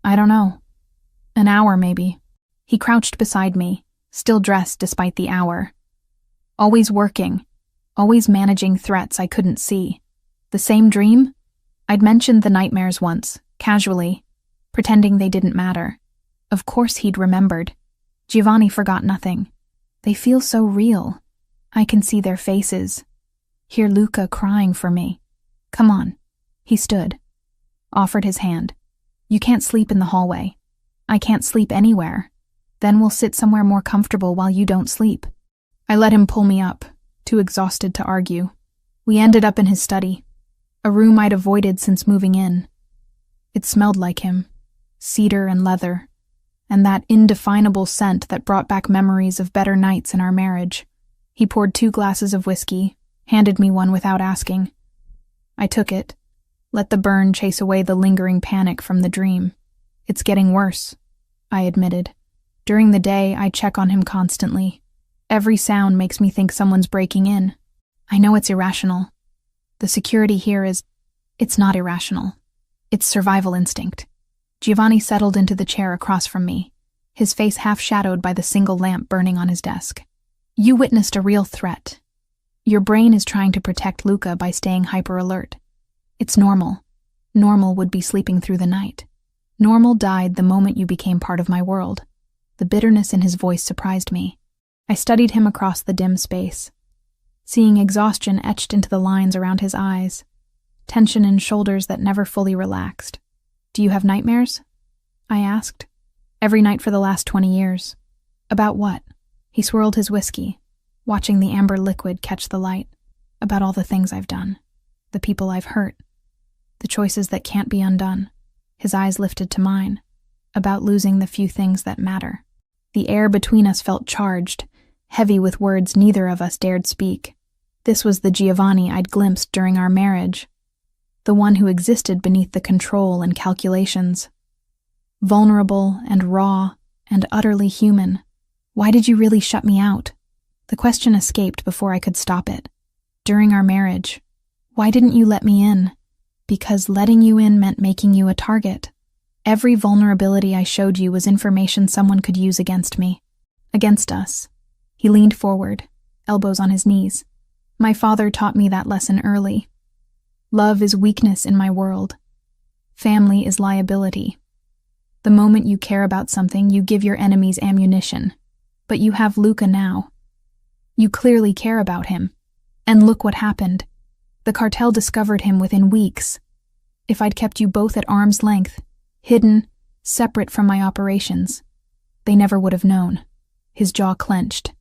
I don't know. An hour, maybe. He crouched beside me, still dressed despite the hour. Always working, always managing threats I couldn't see. The same dream? I'd mentioned the nightmares once, casually, pretending they didn't matter. Of course he'd remembered. Giovanni forgot nothing. They feel so real. I can see their faces. Hear Luca crying for me. Come on. He stood, offered his hand. You can't sleep in the hallway. I can't sleep anywhere. Then we'll sit somewhere more comfortable while you don't sleep. I let him pull me up, too exhausted to argue. We ended up in his study, a room I'd avoided since moving in. It smelled like him, cedar and leather, and that indefinable scent that brought back memories of better nights in our marriage. He poured 2 glasses of whiskey, handed me one without asking. I took it, let the burn chase away the lingering panic from the dream. It's getting worse, I admitted. During the day, I check on him constantly. Every sound makes me think someone's breaking in. I know it's irrational. The security here it's not irrational. It's survival instinct. Giovanni settled into the chair across from me, his face half shadowed by the single lamp burning on his desk. You witnessed a real threat. Your brain is trying to protect Luca by staying hyper-alert. It's normal. Normal would be sleeping through the night. Normal died the moment you became part of my world. The bitterness in his voice surprised me. I studied him across the dim space, seeing exhaustion etched into the lines around his eyes, tension in shoulders that never fully relaxed. Do you have nightmares? I asked. Every night for the last 20 years. About what? He swirled his whiskey, watching the amber liquid catch the light. About all the things I've done, the people I've hurt, the choices that can't be undone. His eyes lifted to mine. About losing the few things that matter. The air between us felt charged, heavy with words neither of us dared speak. This was the Giovanni I'd glimpsed during our marriage, the one who existed beneath the control and calculations. Vulnerable and raw and utterly human. Why did you really shut me out? The question escaped before I could stop it. During our marriage, why didn't you let me in? Because letting you in meant making you a target. Every vulnerability I showed you was information someone could use against me. Against us. He leaned forward, elbows on his knees. My father taught me that lesson early. Love is weakness in my world. Family is liability. The moment you care about something, you give your enemies ammunition. But you have Luca now. You clearly care about him. And look what happened. The cartel discovered him within weeks. If I'd kept you both at arm's length, hidden, separate from my operations, they never would have known. His jaw clenched.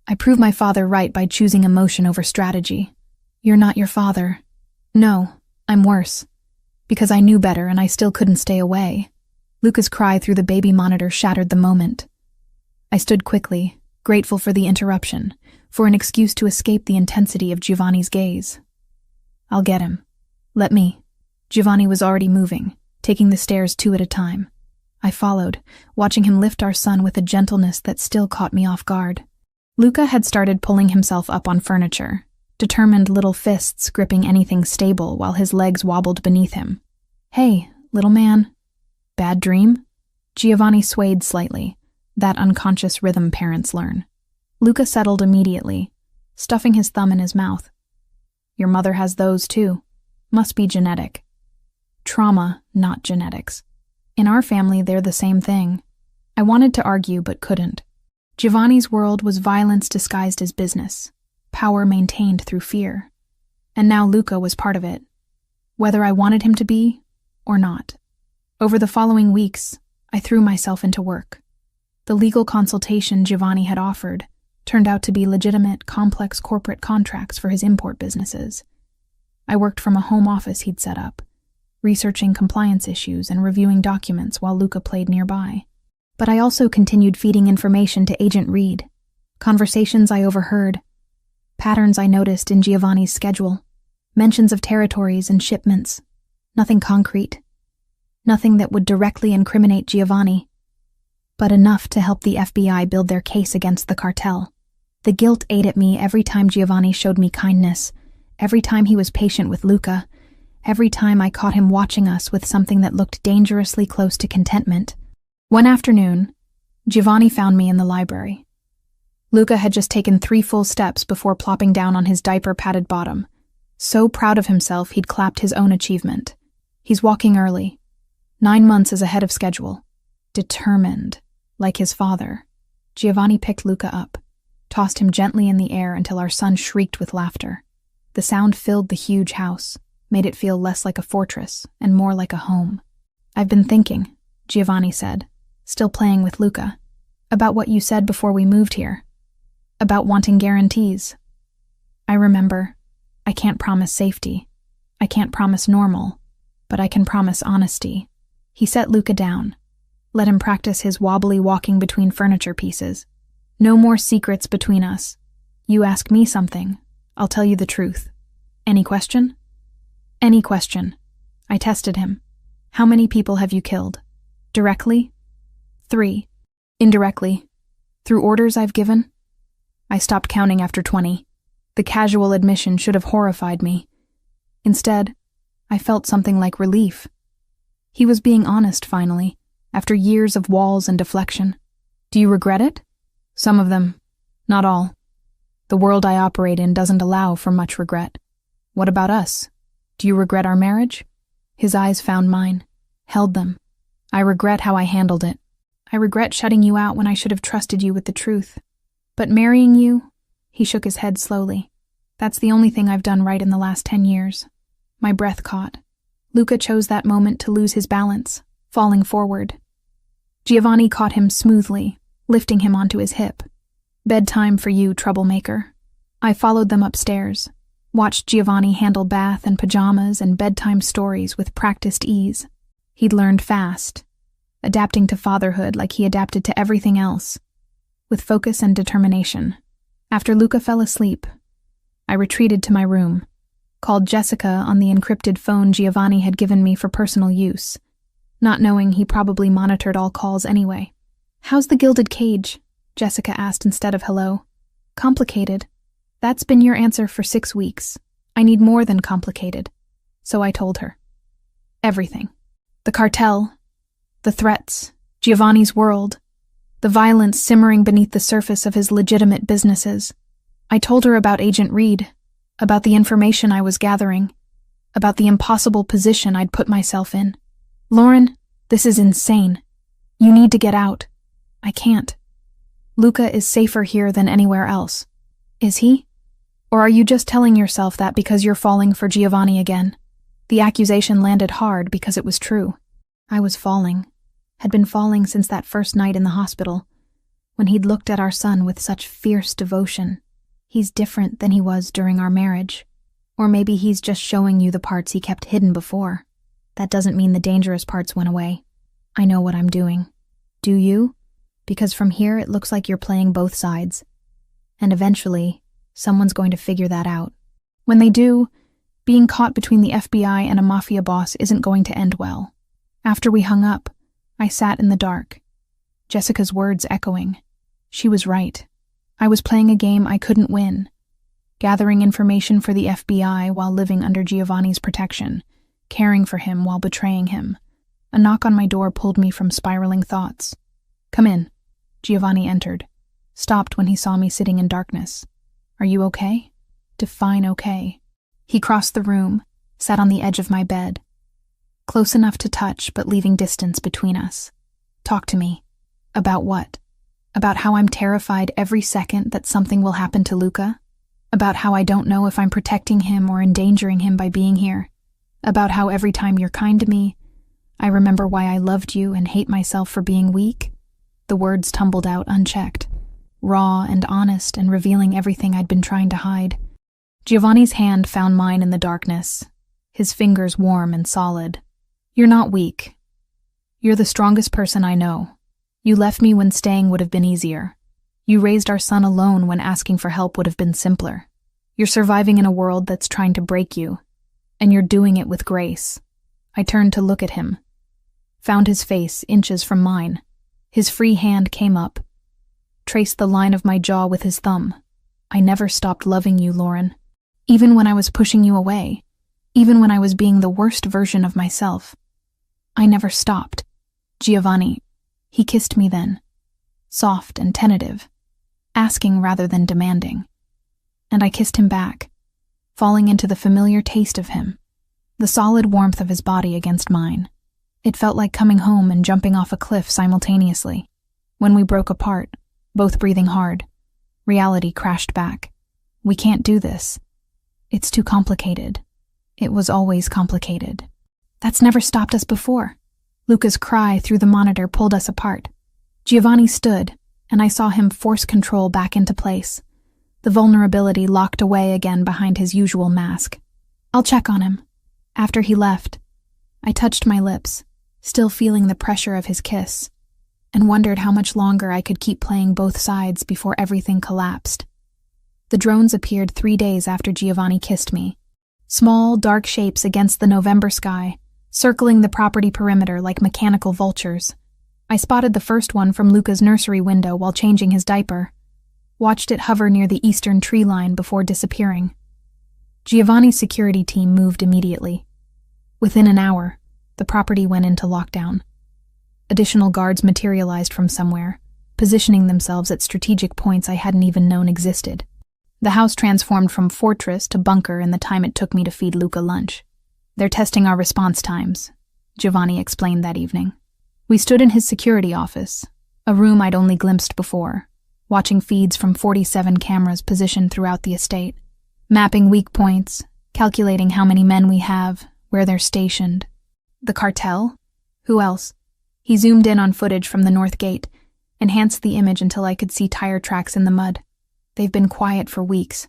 I proved my father right by choosing emotion over strategy. You're not your father. No, I'm worse. Because I knew better and I still couldn't stay away. Luca's cry through the baby monitor shattered the moment. I stood quickly, grateful for the interruption, for an excuse to escape the intensity of Giovanni's gaze. I'll get him. Let me. Giovanni was already moving, taking the stairs 2 at a time. I followed, watching him lift our son with a gentleness that still caught me off guard. Luca had started pulling himself up on furniture, determined little fists gripping anything stable while his legs wobbled beneath him. Hey, little man. Bad dream? Giovanni swayed slightly, that unconscious rhythm parents learn. Luca settled immediately, stuffing his thumb in his mouth. Your mother has those too. Must be genetic. Trauma, not genetics. In our family, they're the same thing. I wanted to argue but couldn't. Giovanni's world was violence disguised as business, power maintained through fear. And now Luca was part of it, whether I wanted him to be or not. Over the following weeks, I threw myself into work. The legal consultation Giovanni had offered turned out to be legitimate, complex corporate contracts for his import businesses. I worked from a home office he'd set up, researching compliance issues and reviewing documents while Luca played nearby. But I also continued feeding information to Agent Reed, conversations I overheard, patterns I noticed in Giovanni's schedule, mentions of territories and shipments. Nothing concrete, nothing that would directly incriminate Giovanni, but enough to help the FBI build their case against the cartel. The guilt ate at me every time Giovanni showed me kindness, every time he was patient with Luca, every time I caught him watching us with something that looked dangerously close to contentment. One afternoon, Giovanni found me in the library. Luca had just taken 3 full steps before plopping down on his diaper-padded bottom. So proud of himself, he'd clapped his own achievement. He's walking early. 9 months is ahead of schedule. Determined, like his father. Giovanni picked Luca up, tossed him gently in the air until our son shrieked with laughter. The sound filled the huge house, made it feel less like a fortress and more like a home. I've been thinking, Giovanni said, still playing with Luca, about what you said before we moved here. About wanting guarantees. I remember, I can't promise safety. I can't promise normal, but I can promise honesty. He set Luca down, let him practice his wobbly walking between furniture pieces. No more secrets between us. You ask me something, I'll tell you the truth. Any question? Any question. I tested him. How many people have you killed? Directly? 3. Indirectly? Through orders I've given? I stopped counting after 20. The casual admission should have horrified me. Instead, I felt something like relief. He was being honest, finally, after years of walls and deflection. Do you regret it? Some of them. Not all. The world I operate in doesn't allow for much regret. What about us? Do you regret our marriage? His eyes found mine, held them. I regret how I handled it. I regret shutting you out when I should have trusted you with the truth. But marrying you, he shook his head slowly. That's the only thing I've done right in the last 10 years. My breath caught. Luca chose that moment to lose his balance, falling forward. Giovanni caught him smoothly, lifting him onto his hip. Bedtime for you, troublemaker. I followed them upstairs, watched Giovanni handle bath and pajamas and bedtime stories with practiced ease. He'd learned fast, adapting to fatherhood like he adapted to everything else, with focus and determination. After Luca fell asleep, I retreated to my room, called Jessica on the encrypted phone Giovanni had given me for personal use, not knowing he probably monitored all calls anyway. How's the gilded cage? Jessica asked instead of hello. Complicated. That's been your answer for 6 weeks. I need more than complicated. So I told her. Everything. The cartel, the threats, Giovanni's world, the violence simmering beneath the surface of his legitimate businesses. I told her about Agent Reed, about the information I was gathering, about the impossible position I'd put myself in. Lauren, this is insane. You need to get out. I can't. Luca is safer here than anywhere else. Is he? Or are you just telling yourself that because you're falling for Giovanni again? The accusation landed hard because it was true. I was falling, had been falling since that first night in the hospital, when he'd looked at our son with such fierce devotion. He's different than he was during our marriage. Or maybe he's just showing you the parts he kept hidden before. That doesn't mean the dangerous parts went away. I know what I'm doing. Do you? Because from here it looks like you're playing both sides. And eventually, someone's going to figure that out. When they do, being caught between the FBI and a Mafia boss isn't going to end well. After we hung up, I sat in the dark, Jessica's words echoing. She was right. I was playing a game I couldn't win, gathering information for the FBI while living under Giovanni's protection, caring for him while betraying him. A knock on my door pulled me from spiraling thoughts. Come in. Giovanni entered, stopped when he saw me sitting in darkness. Are you okay? Define okay. He crossed the room, sat on the edge of my bed, close enough to touch but leaving distance between us. Talk to me. About what? About how I'm terrified every second that something will happen to Luca? About how I don't know if I'm protecting him or endangering him by being here? About how every time you're kind to me, I remember why I loved you and hate myself for being weak? The words tumbled out unchecked, raw and honest and revealing everything I'd been trying to hide. Giovanni's hand found mine in the darkness, his fingers warm and solid. You're not weak. You're the strongest person I know. You left me when staying would have been easier. You raised our son alone when asking for help would have been simpler. You're surviving in a world that's trying to break you, and you're doing it with grace. I turned to look at him, found his face inches from mine. His free hand came up, traced the line of my jaw with his thumb. I never stopped loving you, Lauren. Even when I was pushing you away, even when I was being the worst version of myself. I never stopped. Giovanni, he kissed me then, soft and tentative, asking rather than demanding. And I kissed him back, falling into the familiar taste of him, the solid warmth of his body against mine. It felt like coming home and jumping off a cliff simultaneously. When we broke apart, both breathing hard, reality crashed back. We can't do this. It's too complicated. It was always complicated. That's never stopped us before. Luca's cry through the monitor pulled us apart. Giovanni stood, and I saw him force control back into place, the vulnerability locked away again behind his usual mask. I'll check on him. After he left, I touched my lips, still feeling the pressure of his kiss, and wondered how much longer I could keep playing both sides before everything collapsed. The drones appeared 3 days after Giovanni kissed me. Small, dark shapes against the November sky, circling the property perimeter like mechanical vultures. I spotted the first one from Luca's nursery window while changing his diaper. Watched it hover near the eastern tree line before disappearing. Giovanni's security team moved immediately. Within an hour, the property went into lockdown. Additional guards materialized from somewhere, positioning themselves at strategic points I hadn't even known existed. The house transformed from fortress to bunker in the time it took me to feed Luca lunch. "They're testing our response times," Giovanni explained that evening. We stood in his security office, a room I'd only glimpsed before, watching feeds from 47 cameras positioned throughout the estate, mapping weak points, calculating how many men we have, where they're stationed. The cartel? Who else? He zoomed in on footage from the north gate, enhanced the image until I could see tire tracks in the mud. They've been quiet for weeks.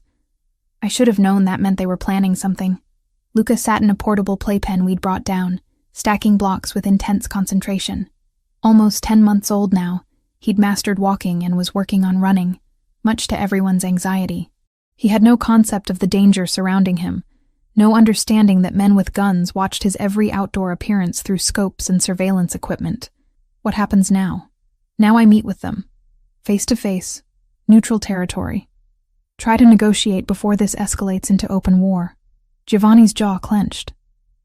I should have known that meant they were planning something. Luca sat in a portable playpen we'd brought down, stacking blocks with intense concentration. Almost 10 months old now, he'd mastered walking and was working on running, much to everyone's anxiety. He had no concept of the danger surrounding him, no understanding that men with guns watched his every outdoor appearance through scopes and surveillance equipment. What happens now? Now I meet with them, face to face, neutral territory. Try to negotiate before this escalates into open war. Giovanni's jaw clenched.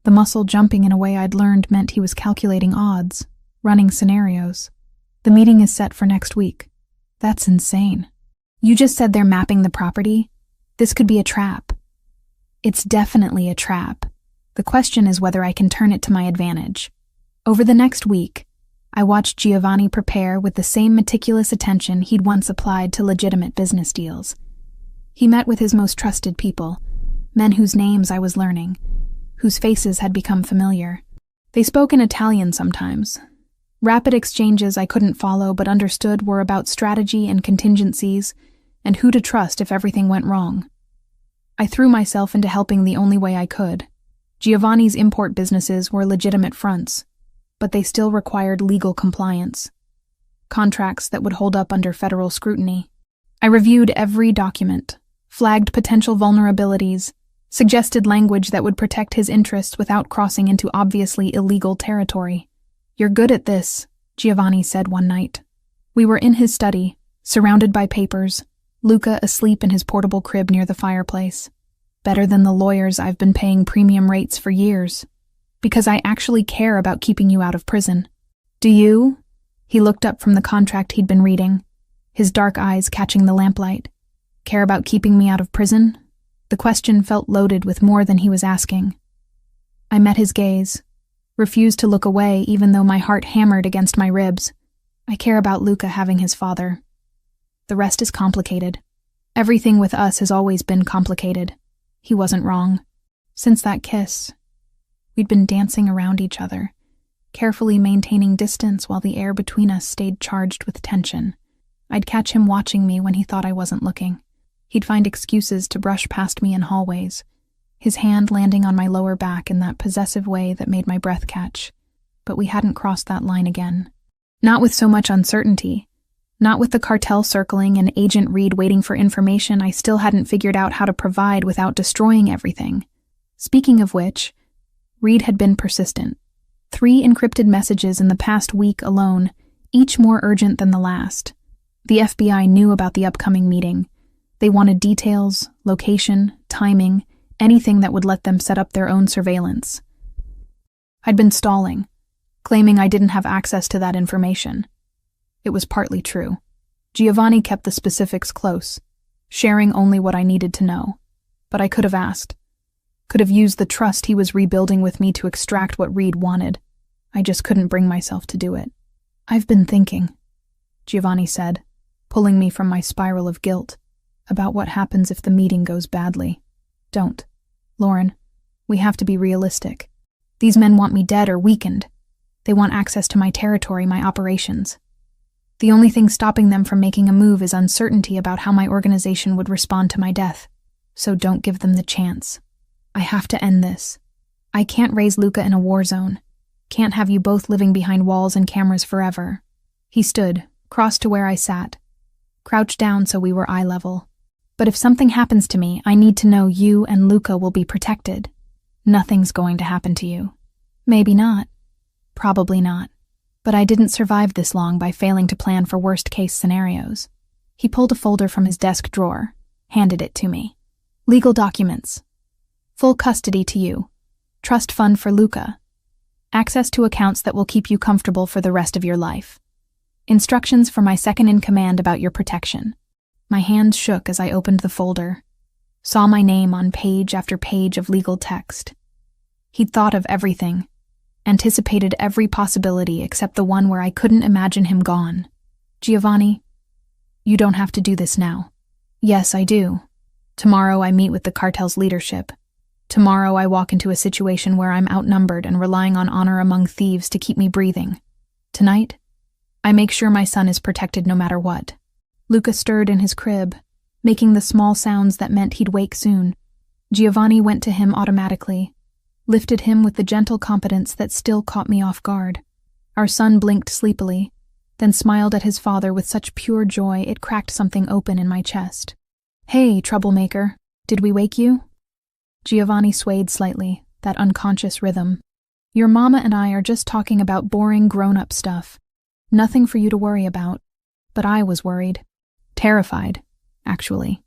The muscle jumping in a way I'd learned meant he was calculating odds, running scenarios. The meeting is set for next week. That's insane. You just said they're mapping the property? This could be a trap. It's definitely a trap. The question is whether I can turn it to my advantage. Over the next week, I watched Giovanni prepare with the same meticulous attention he'd once applied to legitimate business deals. He met with his most trusted people, men whose names I was learning, whose faces had become familiar. They spoke in Italian sometimes. Rapid exchanges I couldn't follow but understood were about strategy and contingencies, and who to trust if everything went wrong. I threw myself into helping the only way I could. Giovanni's import businesses were legitimate fronts, but they still required legal compliance. Contracts that would hold up under federal scrutiny. I reviewed every document, flagged potential vulnerabilities, suggested language that would protect his interests without crossing into obviously illegal territory. "You're good at this," Giovanni said one night. We were in his study, surrounded by papers, Luca asleep in his portable crib near the fireplace. Better than the lawyers I've been paying premium rates for years. Because I actually care about keeping you out of prison. Do you? He looked up from the contract he'd been reading, his dark eyes catching the lamplight. Care about keeping me out of prison? The question felt loaded with more than he was asking. I met his gaze, refused to look away even though my heart hammered against my ribs. I care about Luca having his father. The rest is complicated. Everything with us has always been complicated. He wasn't wrong. Since that kiss, we'd been dancing around each other, carefully maintaining distance while the air between us stayed charged with tension. I'd catch him watching me when he thought I wasn't looking. He'd find excuses to brush past me in hallways, his hand landing on my lower back in that possessive way that made my breath catch. But we hadn't crossed that line again. Not with so much uncertainty. Not with the cartel circling and Agent Reed waiting for information I still hadn't figured out how to provide without destroying everything. Speaking of which, Reed had been persistent. 3 encrypted messages in the past week alone, each more urgent than the last. The FBI knew about the upcoming meeting. They wanted details, location, timing, anything that would let them set up their own surveillance. I'd been stalling, claiming I didn't have access to that information. It was partly true. Giovanni kept the specifics close, sharing only what I needed to know. But I could have asked. Could have used the trust he was rebuilding with me to extract what Reed wanted. I just couldn't bring myself to do it. "I've been thinking," Giovanni said, pulling me from my spiral of guilt, "about what happens if the meeting goes badly. Don't. Lauren, we have to be realistic. These men want me dead or weakened. They want access to my territory, my operations. The only thing stopping them from making a move is uncertainty about how my organization would respond to my death. So don't give them the chance. I have to end this. I can't raise Luca in a war zone. Can't have you both living behind walls and cameras forever." He stood, crossed to where I sat, crouched down so we were eye level. But if something happens to me, I need to know you and Luca will be protected. Nothing's going to happen to you. Maybe not. Probably not. But I didn't survive this long by failing to plan for worst-case scenarios. He pulled a folder from his desk drawer, handed it to me. Legal documents. Full custody to you. Trust fund for Luca. Access to accounts that will keep you comfortable for the rest of your life. Instructions for my second-in-command about your protection. My hands shook as I opened the folder, saw my name on page after page of legal text. He'd thought of everything, anticipated every possibility except the one where I couldn't imagine him gone. Giovanni, you don't have to do this now. Yes, I do. Tomorrow I meet with the cartel's leadership. Tomorrow I walk into a situation where I'm outnumbered and relying on honor among thieves to keep me breathing. Tonight, I make sure my son is protected no matter what. Luca stirred in his crib, making the small sounds that meant he'd wake soon. Giovanni went to him automatically, lifted him with the gentle competence that still caught me off guard. Our son blinked sleepily, then smiled at his father with such pure joy it cracked something open in my chest. Hey, troublemaker, did we wake you? Giovanni swayed slightly, that unconscious rhythm. Your mama and I are just talking about boring grown-up stuff. Nothing for you to worry about. But I was worried. Terrified, actually.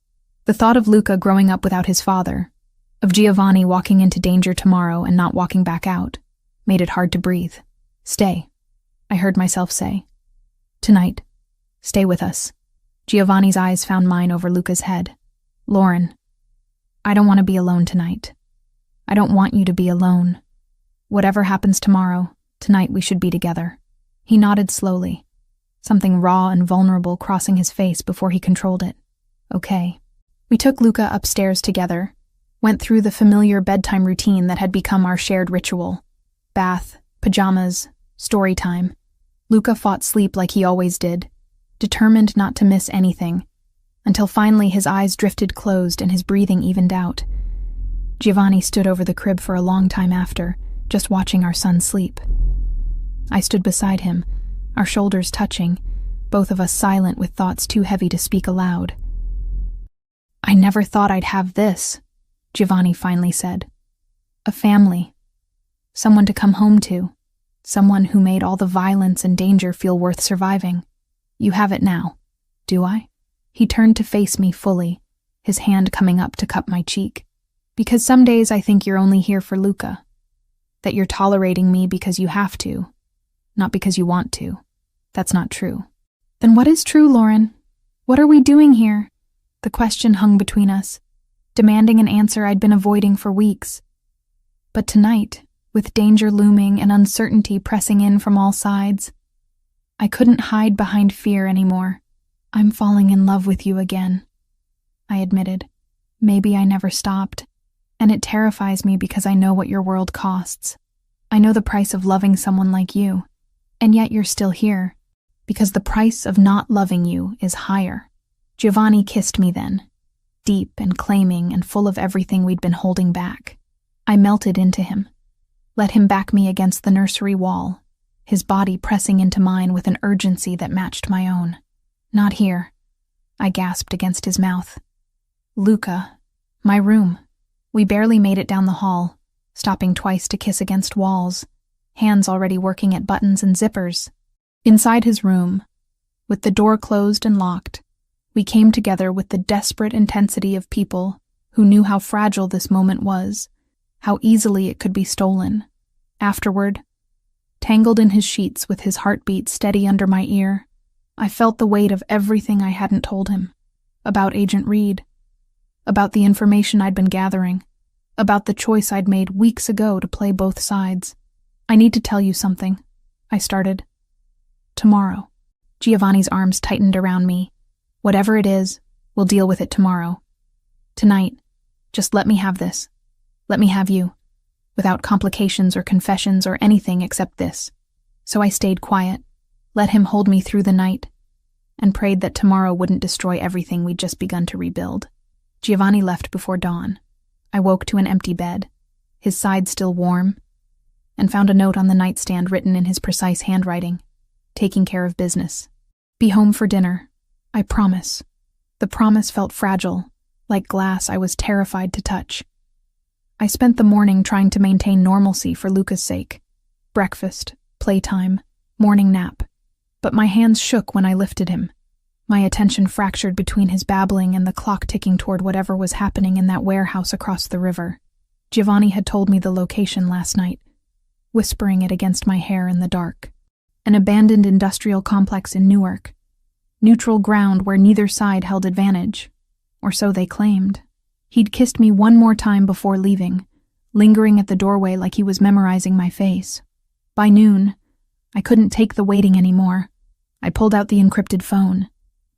The thought of Luca growing up without his father, of Giovanni walking into danger tomorrow and not walking back out, made it hard to breathe. Stay, I heard myself say. Tonight. Stay with us. Giovanni's eyes found mine over Luca's head. Lauren, I don't want to be alone tonight. I don't want you to be alone. Whatever happens tomorrow, tonight we should be together. He nodded slowly, something raw and vulnerable crossing his face before he controlled it. Okay. We took Luca upstairs together, went through the familiar bedtime routine that had become our shared ritual. Bath, pajamas, story time. Luca fought sleep like he always did, determined not to miss anything, until finally his eyes drifted closed and his breathing evened out. Giovanni stood over the crib for a long time after, just watching our son sleep. I stood beside him, our shoulders touching, both of us silent with thoughts too heavy to speak aloud. I never thought I'd have this, Giovanni finally said. A family. Someone to come home to. Someone who made all the violence and danger feel worth surviving. You have it now. Do I? He turned to face me fully, his hand coming up to cup my cheek. Because some days I think you're only here for Luca. That you're tolerating me because you have to, not because you want to. That's not true. Then what is true, Lauren? What are we doing here? The question hung between us, demanding an answer I'd been avoiding for weeks. But tonight, with danger looming and uncertainty pressing in from all sides, I couldn't hide behind fear anymore. I'm falling in love with you again, I admitted. Maybe I never stopped, and it terrifies me because I know what your world costs. I know the price of loving someone like you, and yet you're still here, because the price of not loving you is higher. Giovanni kissed me then, deep and claiming and full of everything we'd been holding back. I melted into him, let him back me against the nursery wall, his body pressing into mine with an urgency that matched my own. Not here, I gasped against his mouth. Luca, my room. We barely made it down the hall, stopping twice to kiss against walls, hands already working at buttons and zippers. Inside his room, with the door closed and locked, we came together with the desperate intensity of people who knew how fragile this moment was, how easily it could be stolen. Afterward, tangled in his sheets with his heartbeat steady under my ear, I felt the weight of everything I hadn't told him, about Agent Reed, about the information I'd been gathering, about the choice I'd made weeks ago to play both sides. I need to tell you something, I started. Tomorrow. Giovanni's arms tightened around me. Whatever it is, we'll deal with it tomorrow. Tonight, just let me have this. Let me have you, without complications or confessions or anything except this. So I stayed quiet, let him hold me through the night, and prayed that tomorrow wouldn't destroy everything we'd just begun to rebuild. Giovanni left before dawn. I woke to an empty bed, his side still warm, and found a note on the nightstand written in his precise handwriting, taking care of business. Be home for dinner. I promise. The promise felt fragile, like glass I was terrified to touch. I spent the morning trying to maintain normalcy for Luca's sake. Breakfast, playtime, morning nap. But my hands shook when I lifted him. My attention fractured between his babbling and the clock ticking toward whatever was happening in that warehouse across the river. Giovanni had told me the location last night, whispering it against my hair in the dark. An abandoned industrial complex in Newark. Neutral ground where neither side held advantage. Or so they claimed. He'd kissed me one more time before leaving, lingering at the doorway like he was memorizing my face. By noon, I couldn't take the waiting anymore. I pulled out the encrypted phone,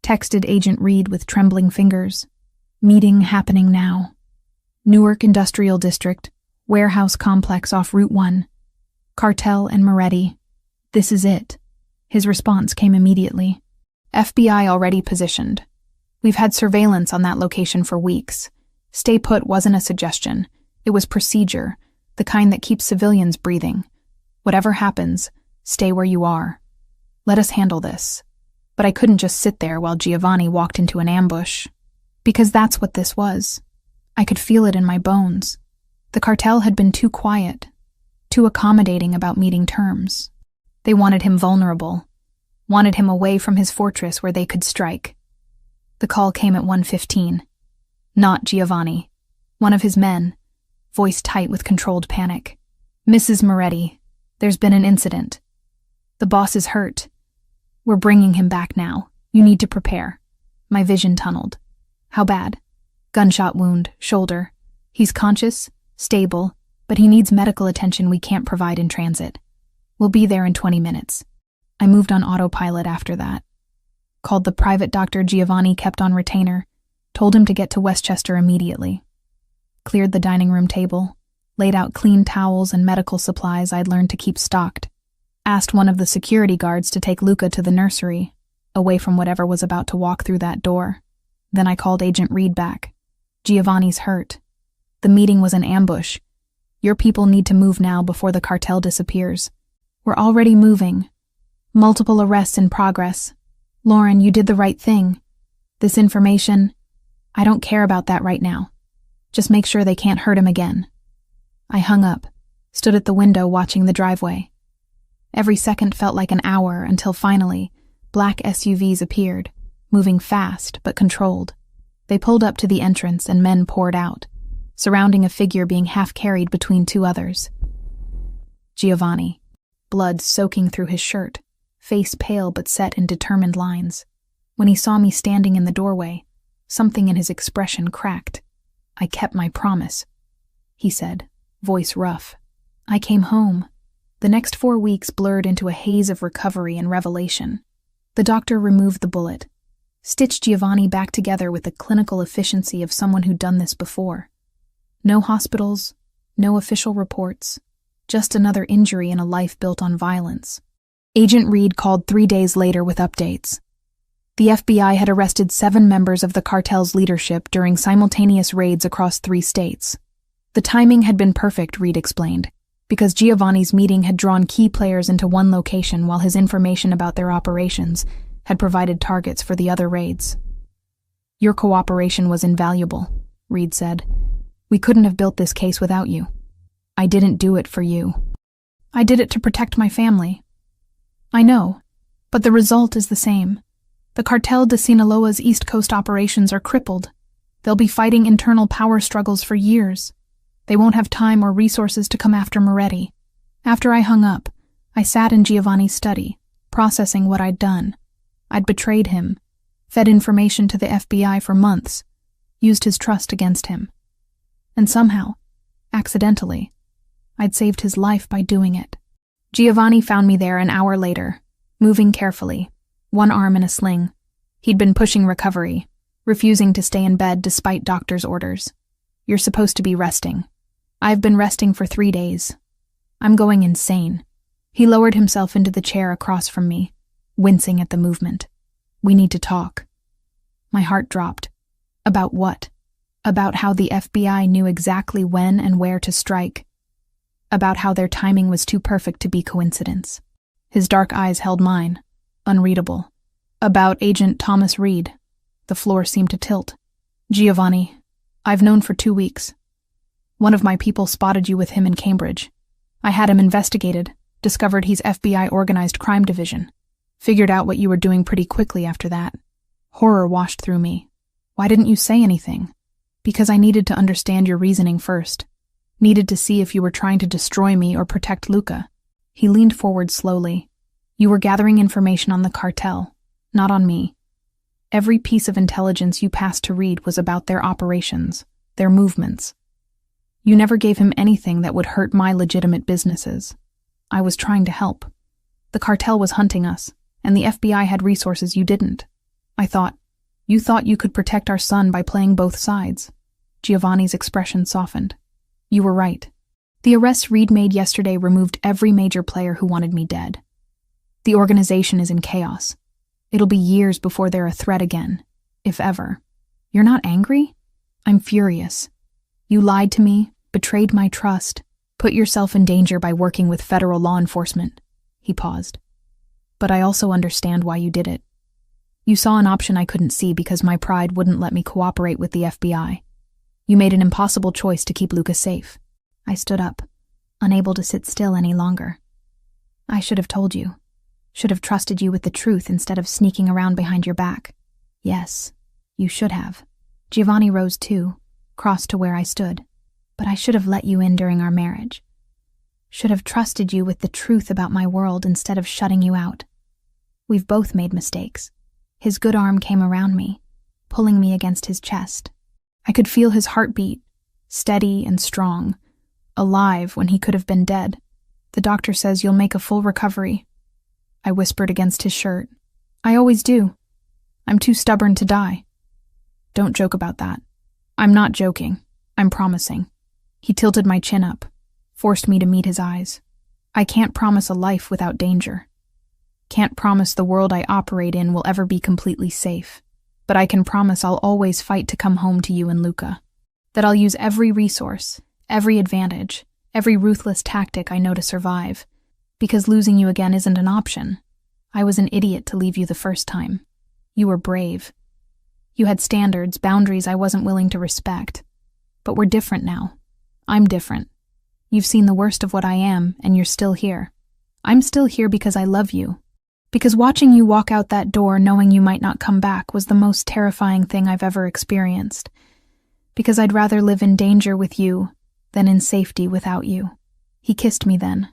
texted Agent Reed with trembling fingers. Meeting happening now. Newark Industrial District, warehouse complex off Route 1. Cartel and Moretti. This is it. His response came immediately. FBI already positioned. We've had surveillance on that location for weeks. Stay put wasn't a suggestion. It was procedure, the kind that keeps civilians breathing. Whatever happens, stay where you are. Let us handle this. But I couldn't just sit there while Giovanni walked into an ambush. Because that's what this was. I could feel it in my bones. The cartel had been too quiet, too accommodating about meeting terms. They wanted him vulnerable, wanted him away from his fortress where they could strike. The call came at 1:15. Not Giovanni. One of his men, voice tight with controlled panic. Mrs. Moretti, there's been an incident. The boss is hurt. We're bringing him back now. You need to prepare. My vision tunneled. How bad? Gunshot wound, shoulder. He's conscious, stable, but he needs medical attention we can't provide in transit. We'll be there in 20 minutes. I moved on autopilot after that. Called the private doctor Giovanni kept on retainer, told him to get to Westchester immediately. Cleared the dining room table, laid out clean towels and medical supplies I'd learned to keep stocked. Asked one of the security guards to take Luca to the nursery, away from whatever was about to walk through that door. Then I called Agent Reed back. Giovanni's hurt. The meeting was an ambush. Your people need to move now before the cartel disappears. We're already moving. Multiple arrests in progress. Lauren, you did the right thing. This information, I don't care about that right now. Just make sure they can't hurt him again. I hung up, stood at the window watching the driveway. Every second felt like an hour until finally, black SUVs appeared, moving fast but controlled. They pulled up to the entrance and men poured out, surrounding a figure being half-carried between two others. Giovanni, blood soaking through his shirt, face pale but set in determined lines. When he saw me standing in the doorway, something in his expression cracked. I kept my promise, he said, voice rough. I came home. The next 4 weeks blurred into a haze of recovery and revelation. The doctor removed the bullet, stitched Giovanni back together with the clinical efficiency of someone who'd done this before. No hospitals, no official reports, just another injury in a life built on violence. Agent Reed called 3 days later with updates. The FBI had arrested 7 members of the cartel's leadership during simultaneous raids across 3 states. The timing had been perfect, Reed explained, because Giovanni's meeting had drawn key players into one location while his information about their operations had provided targets for the other raids. Your cooperation was invaluable, Reed said. We couldn't have built this case without you. I didn't do it for you. I did it to protect my family. I know, but the result is the same. The cartel de Sinaloa's East Coast operations are crippled. They'll be fighting internal power struggles for years. They won't have time or resources to come after Moretti. After I hung up, I sat in Giovanni's study, processing what I'd done. I'd betrayed him, fed information to the FBI for months, used his trust against him. And somehow, accidentally, I'd saved his life by doing it. Giovanni found me there an hour later, moving carefully, one arm in a sling. He'd been pushing recovery, refusing to stay in bed despite doctor's orders. You're supposed to be resting. I've been resting for 3 days. I'm going insane. He lowered himself into the chair across from me, wincing at the movement. We need to talk. My heart dropped. About what? About how the FBI knew exactly when and where to strike. About how their timing was too perfect to be coincidence. His dark eyes held mine, unreadable. About Agent Thomas Reed. The floor seemed to tilt. Giovanni, I've known for 2 weeks. One of my people spotted you with him in Cambridge. I had him investigated, discovered he's FBI Organized Crime Division. Figured out what you were doing pretty quickly after that. Horror washed through me. Why didn't you say anything? Because I needed to understand your reasoning first. Needed to see if you were trying to destroy me or protect Luca. He leaned forward slowly. You were gathering information on the cartel, not on me. Every piece of intelligence you passed to Reed was about their operations, their movements. You never gave him anything that would hurt my legitimate businesses. I was trying to help. The cartel was hunting us, and the FBI had resources you didn't. You thought you could protect our son by playing both sides. Giovanni's expression softened. You were right. The arrests Reed made yesterday removed every major player who wanted me dead. The organization is in chaos. It'll be years before they're a threat again, if ever. You're not angry? I'm furious. You lied to me, betrayed my trust, put yourself in danger by working with federal law enforcement. He paused. But I also understand why you did it. You saw an option I couldn't see because my pride wouldn't let me cooperate with the FBI. You made an impossible choice to keep Luca safe. I stood up, unable to sit still any longer. I should have told you. Should have trusted you with the truth instead of sneaking around behind your back. Yes, you should have. Giovanni rose too, crossed to where I stood. But I should have let you in during our marriage. Should have trusted you with the truth about my world instead of shutting you out. We've both made mistakes. His good arm came around me, pulling me against his chest. I could feel his heartbeat, steady and strong, alive when he could have been dead. The doctor says you'll make a full recovery. I whispered against his shirt. I always do. I'm too stubborn to die. Don't joke about that. I'm not joking. I'm promising. He tilted my chin up, forced me to meet his eyes. I can't promise a life without danger. Can't promise the world I operate in will ever be completely safe. But I can promise I'll always fight to come home to you and Luca. That I'll use every resource, every advantage, every ruthless tactic I know to survive. Because losing you again isn't an option. I was an idiot to leave you the first time. You were brave. You had standards, boundaries I wasn't willing to respect. But we're different now. I'm different. You've seen the worst of what I am, and you're still here. I'm still here because I love you. Because watching you walk out that door knowing you might not come back was the most terrifying thing I've ever experienced. Because I'd rather live in danger with you than in safety without you. He kissed me then,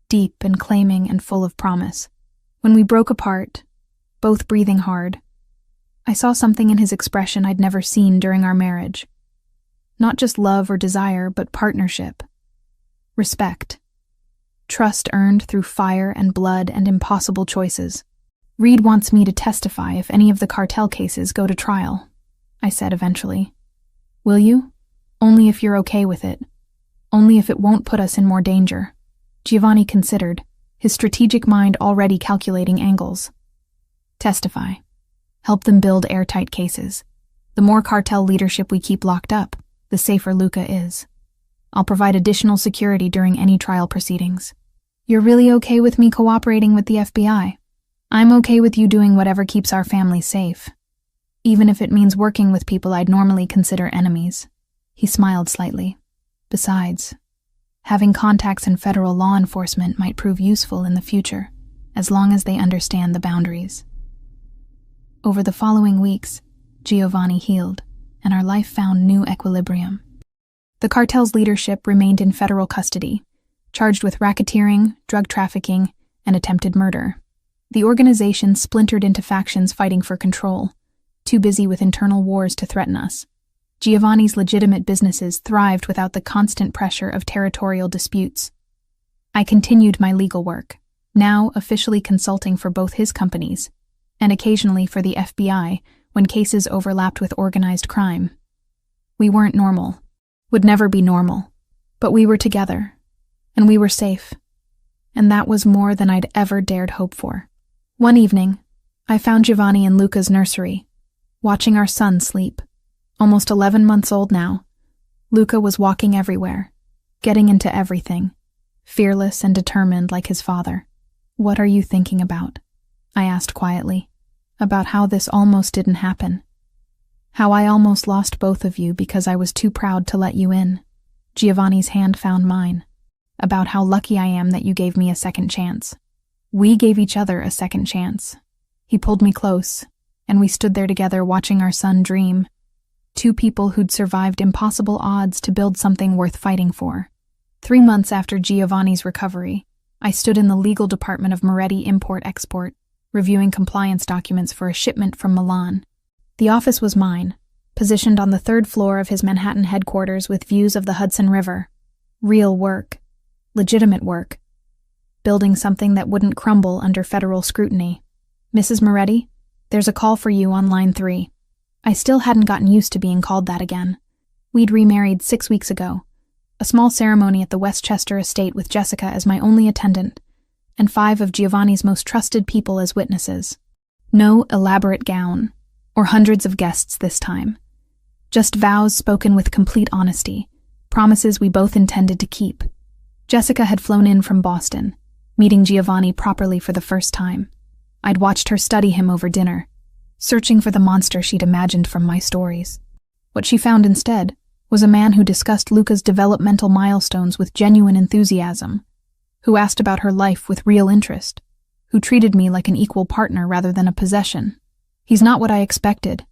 deep and claiming and full of promise. When we broke apart, both breathing hard, I saw something in his expression I'd never seen during our marriage. Not just love or desire, but partnership. Respect. Trust earned through fire and blood and impossible choices. Reed wants me to testify if any of the cartel cases go to trial, I said eventually. Will you? Only if you're okay with it. Only if it won't put us in more danger. Giovanni considered, his strategic mind already calculating angles. Testify. Help them build airtight cases. The more cartel leadership we keep locked up, the safer Luca is. I'll provide additional security during any trial proceedings. You're really okay with me cooperating with the FBI? I'm okay with you doing whatever keeps our family safe. Even if it means working with people I'd normally consider enemies. He smiled slightly. Besides, having contacts in federal law enforcement might prove useful in the future, as long as they understand the boundaries. Over the following weeks, Giovanni healed, and our life found new equilibrium. The cartel's leadership remained in federal custody, charged with racketeering, drug trafficking, and attempted murder. The organization splintered into factions fighting for control, too busy with internal wars to threaten us. Giovanni's legitimate businesses thrived without the constant pressure of territorial disputes. I continued my legal work, now officially consulting for both his companies, and occasionally for the FBI when cases overlapped with organized crime. We weren't normal, would never be normal, but we were together, and we were safe, and that was more than I'd ever dared hope for. One evening, I found Giovanni in Luca's nursery, watching our son sleep. Almost 11 months old now, Luca was walking everywhere, getting into everything, fearless and determined like his father. What are you thinking about? I asked quietly, about how this almost didn't happen. How I almost lost both of you because I was too proud to let you in. Giovanni's hand found mine. About how lucky I am that you gave me a second chance. We gave each other a second chance. He pulled me close, and we stood there together watching our son dream. Two people who'd survived impossible odds to build something worth fighting for. 3 months after Giovanni's recovery, I stood in the legal department of Moretti Import-Export, reviewing compliance documents for a shipment from Milan. The office was mine, positioned on the 3rd floor of his Manhattan headquarters with views of the Hudson River. Real work. Legitimate work. Building something that wouldn't crumble under federal scrutiny. Mrs. Moretti, there's a call for you on line 3. I still hadn't gotten used to being called that again. We'd remarried 6 weeks ago. A small ceremony at the Westchester estate with Jessica as my only attendant, and 5 of Giovanni's most trusted people as witnesses. No elaborate gown, or hundreds of guests this time. Just vows spoken with complete honesty, promises we both intended to keep. Jessica had flown in from Boston, meeting Giovanni properly for the first time. I'd watched her study him over dinner, searching for the monster she'd imagined from my stories. What she found instead was a man who discussed Luca's developmental milestones with genuine enthusiasm, who asked about her life with real interest, who treated me like an equal partner rather than a possession. He's not what I expected,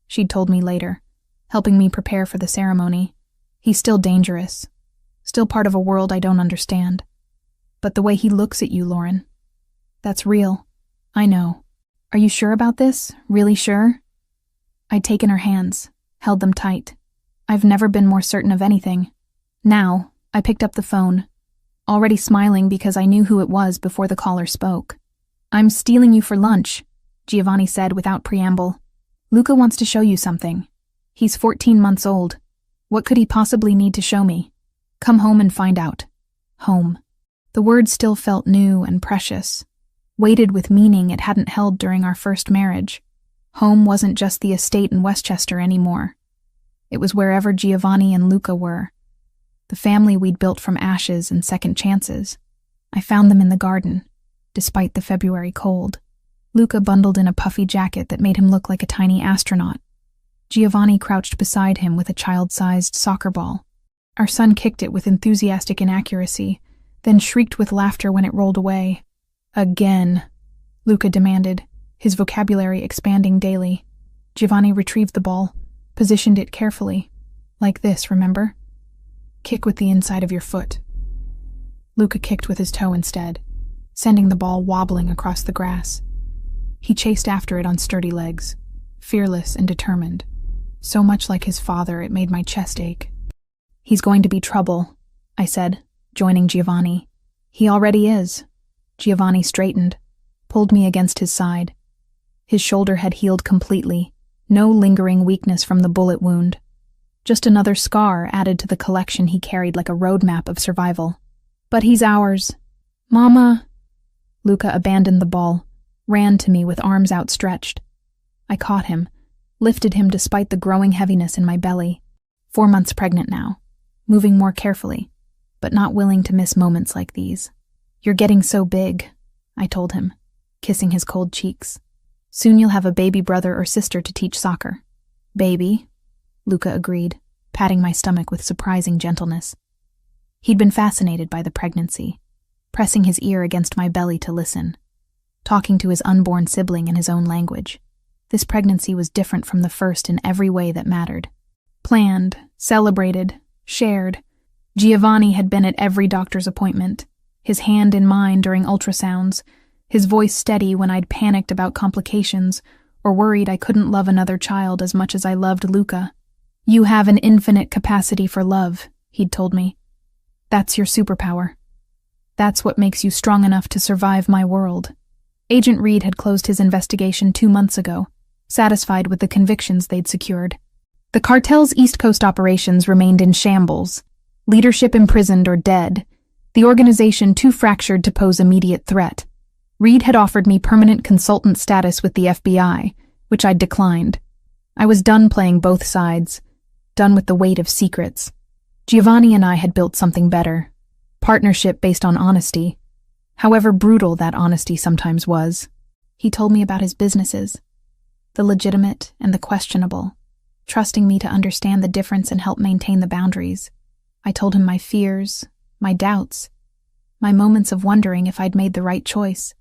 she'd told me later, helping me prepare for the ceremony. He's still dangerous, still part of a world I don't understand. But the way he looks at you, Lauren, that's real. I know. Are you sure about this? Really sure? I'd taken her hands, held them tight. I've never been more certain of anything. Now, I picked up the phone, already smiling because I knew who it was before the caller spoke. I'm stealing you for lunch, Giovanni said without preamble. Luca wants to show you something. He's 14 months old. What could he possibly need to show me? Come home and find out. Home. The word still felt new and precious, weighted with meaning it hadn't held during our first marriage. Home wasn't just the estate in Westchester anymore. It was wherever Giovanni and Luca were. The family we'd built from ashes and second chances. I found them in the garden, despite the February cold. Luca bundled in a puffy jacket that made him look like a tiny astronaut. Giovanni crouched beside him with a child-sized soccer ball. Our son kicked it with enthusiastic inaccuracy, then shrieked with laughter when it rolled away. Again, Luca demanded, his vocabulary expanding daily. Giovanni retrieved the ball, positioned it carefully. Like this, remember? Kick with the inside of your foot. Luca kicked with his toe instead, sending the ball wobbling across the grass. He chased after it on sturdy legs, fearless and determined. So much like his father, it made my chest ache. He's going to be trouble, I said, joining Giovanni. He already is. Giovanni straightened, pulled me against his side. His shoulder had healed completely, no lingering weakness from the bullet wound. Just another scar added to the collection he carried like a roadmap of survival. But he's ours. Mama. Luca abandoned the ball, ran to me with arms outstretched. I caught him, lifted him despite the growing heaviness in my belly. 4 months pregnant now, moving more carefully, but not willing to miss moments like these. You're getting so big, I told him, kissing his cold cheeks. Soon you'll have a baby brother or sister to teach soccer. Baby, Luca agreed, patting my stomach with surprising gentleness. He'd been fascinated by the pregnancy, pressing his ear against my belly to listen, talking to his unborn sibling in his own language. This pregnancy was different from the first in every way that mattered. Planned, celebrated, shared. Giovanni had been at every doctor's appointment, his hand in mine during ultrasounds, his voice steady when I'd panicked about complications or worried I couldn't love another child as much as I loved Luca. You have an infinite capacity for love, he'd told me. That's your superpower. That's what makes you strong enough to survive my world. Agent Reed had closed his investigation 2 months ago, satisfied with the convictions they'd secured. The cartel's East Coast operations remained in shambles, leadership imprisoned or dead, the organization too fractured to pose immediate threat. Reed had offered me permanent consultant status with the FBI, which I'd declined. I was done playing both sides, done with the weight of secrets. Giovanni and I had built something better. Partnership based on honesty. However brutal that honesty sometimes was. He told me about his businesses, the legitimate and the questionable, trusting me to understand the difference and help maintain the boundaries. I told him my fears, my doubts, my moments of wondering if I'd made the right choice.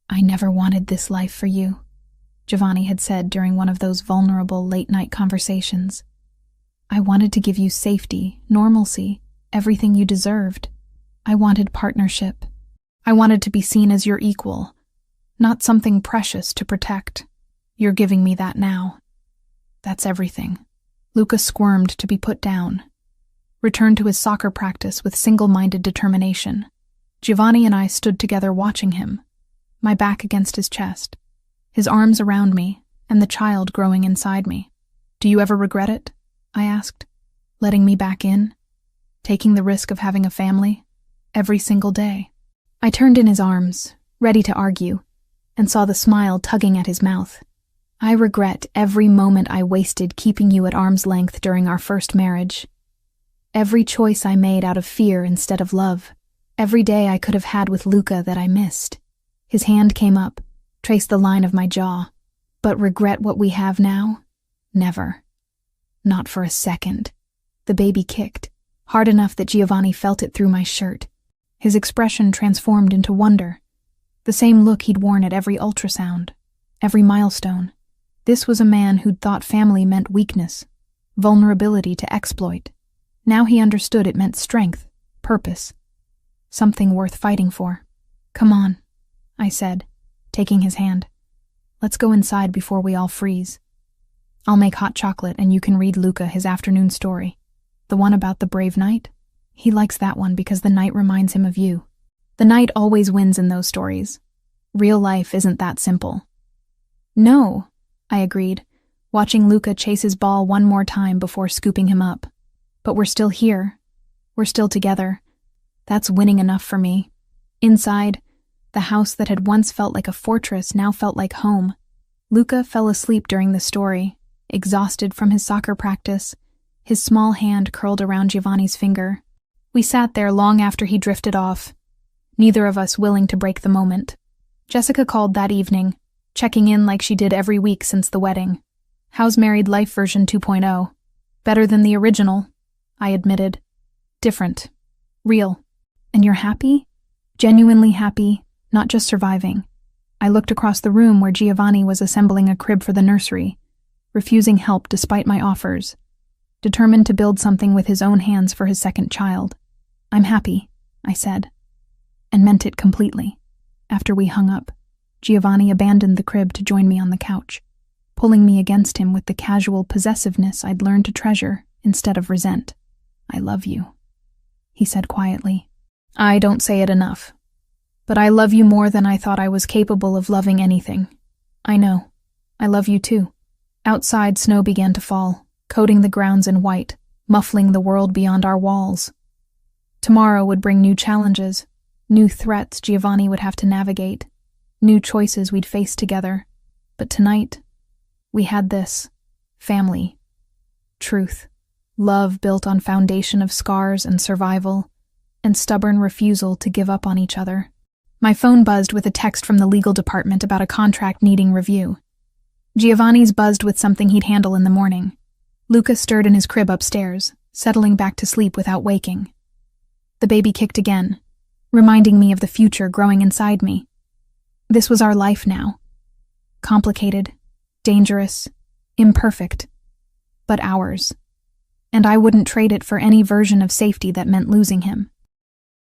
"I never wanted this life for you," Giovanni had said during one of those vulnerable late-night conversations. "I wanted to give you safety, normalcy, everything you deserved. I wanted partnership. I wanted to be seen as your equal, not something precious to protect. You're giving me that now. That's everything." Luca squirmed to be put down, returned to his soccer practice with single-minded determination. Giovanni and I stood together watching him, my back against his chest, his arms around me, and the child growing inside me. "Do you ever regret it?" I asked. "Letting me back in? Taking the risk of having a family? Every single day?" I turned in his arms, ready to argue, and saw the smile tugging at his mouth. "I regret every moment I wasted keeping you at arm's length during our first marriage. Every choice I made out of fear instead of love. Every day I could have had with Luca that I missed." His hand came up, traced the line of my jaw. "But regret what we have now? Never. Not for a second." The baby kicked, hard enough that Giovanni felt it through my shirt. His expression transformed into wonder, the same look he'd worn at every ultrasound, every milestone. This was a man who'd thought family meant weakness, vulnerability to exploit. Now he understood it meant strength, purpose, something worth fighting for. "Come on," I said, taking his hand. "Let's go inside before we all freeze. I'll make hot chocolate and you can read Luca his afternoon story. The one about the brave knight? He likes that one because the knight reminds him of you. The knight always wins in those stories. Real life isn't that simple." "No," I agreed, watching Luca chase his ball one more time before scooping him up. "But we're still here. We're still together. That's winning enough for me." Inside, the house that had once felt like a fortress now felt like home. Luca fell asleep during the story, exhausted from his soccer practice, his small hand curled around Giovanni's finger. We sat there long after he drifted off, neither of us willing to break the moment. Jessica called that evening, checking in like she did every week since the wedding. "How's Married Life version 2.0? Better than the original," I admitted. "Different. Real. And you're happy? Genuinely happy, not just surviving." I looked across the room where Giovanni was assembling a crib for the nursery, refusing help despite my offers, determined to build something with his own hands for his second child. "I'm happy," I said, and meant it completely. After we hung up, Giovanni abandoned the crib to join me on the couch, pulling me against him with the casual possessiveness I'd learned to treasure instead of resent. "I love you," he said quietly. "I don't say it enough. But I love you more than I thought I was capable of loving anything. I know. I love you too." Outside, snow began to fall, coating the grounds in white, muffling the world beyond our walls. Tomorrow would bring new challenges, new threats Giovanni would have to navigate, new choices we'd face together. But tonight, we had this: family, truth, love built on foundation of scars and survival, and stubborn refusal to give up on each other. My phone buzzed with a text from the legal department about a contract needing review. Giovanni's buzzed with something he'd handle in the morning. Luca stirred in his crib upstairs, settling back to sleep without waking. The baby kicked again, reminding me of the future growing inside me. This was our life now. Complicated, dangerous, imperfect, but ours. And I wouldn't trade it for any version of safety that meant losing him.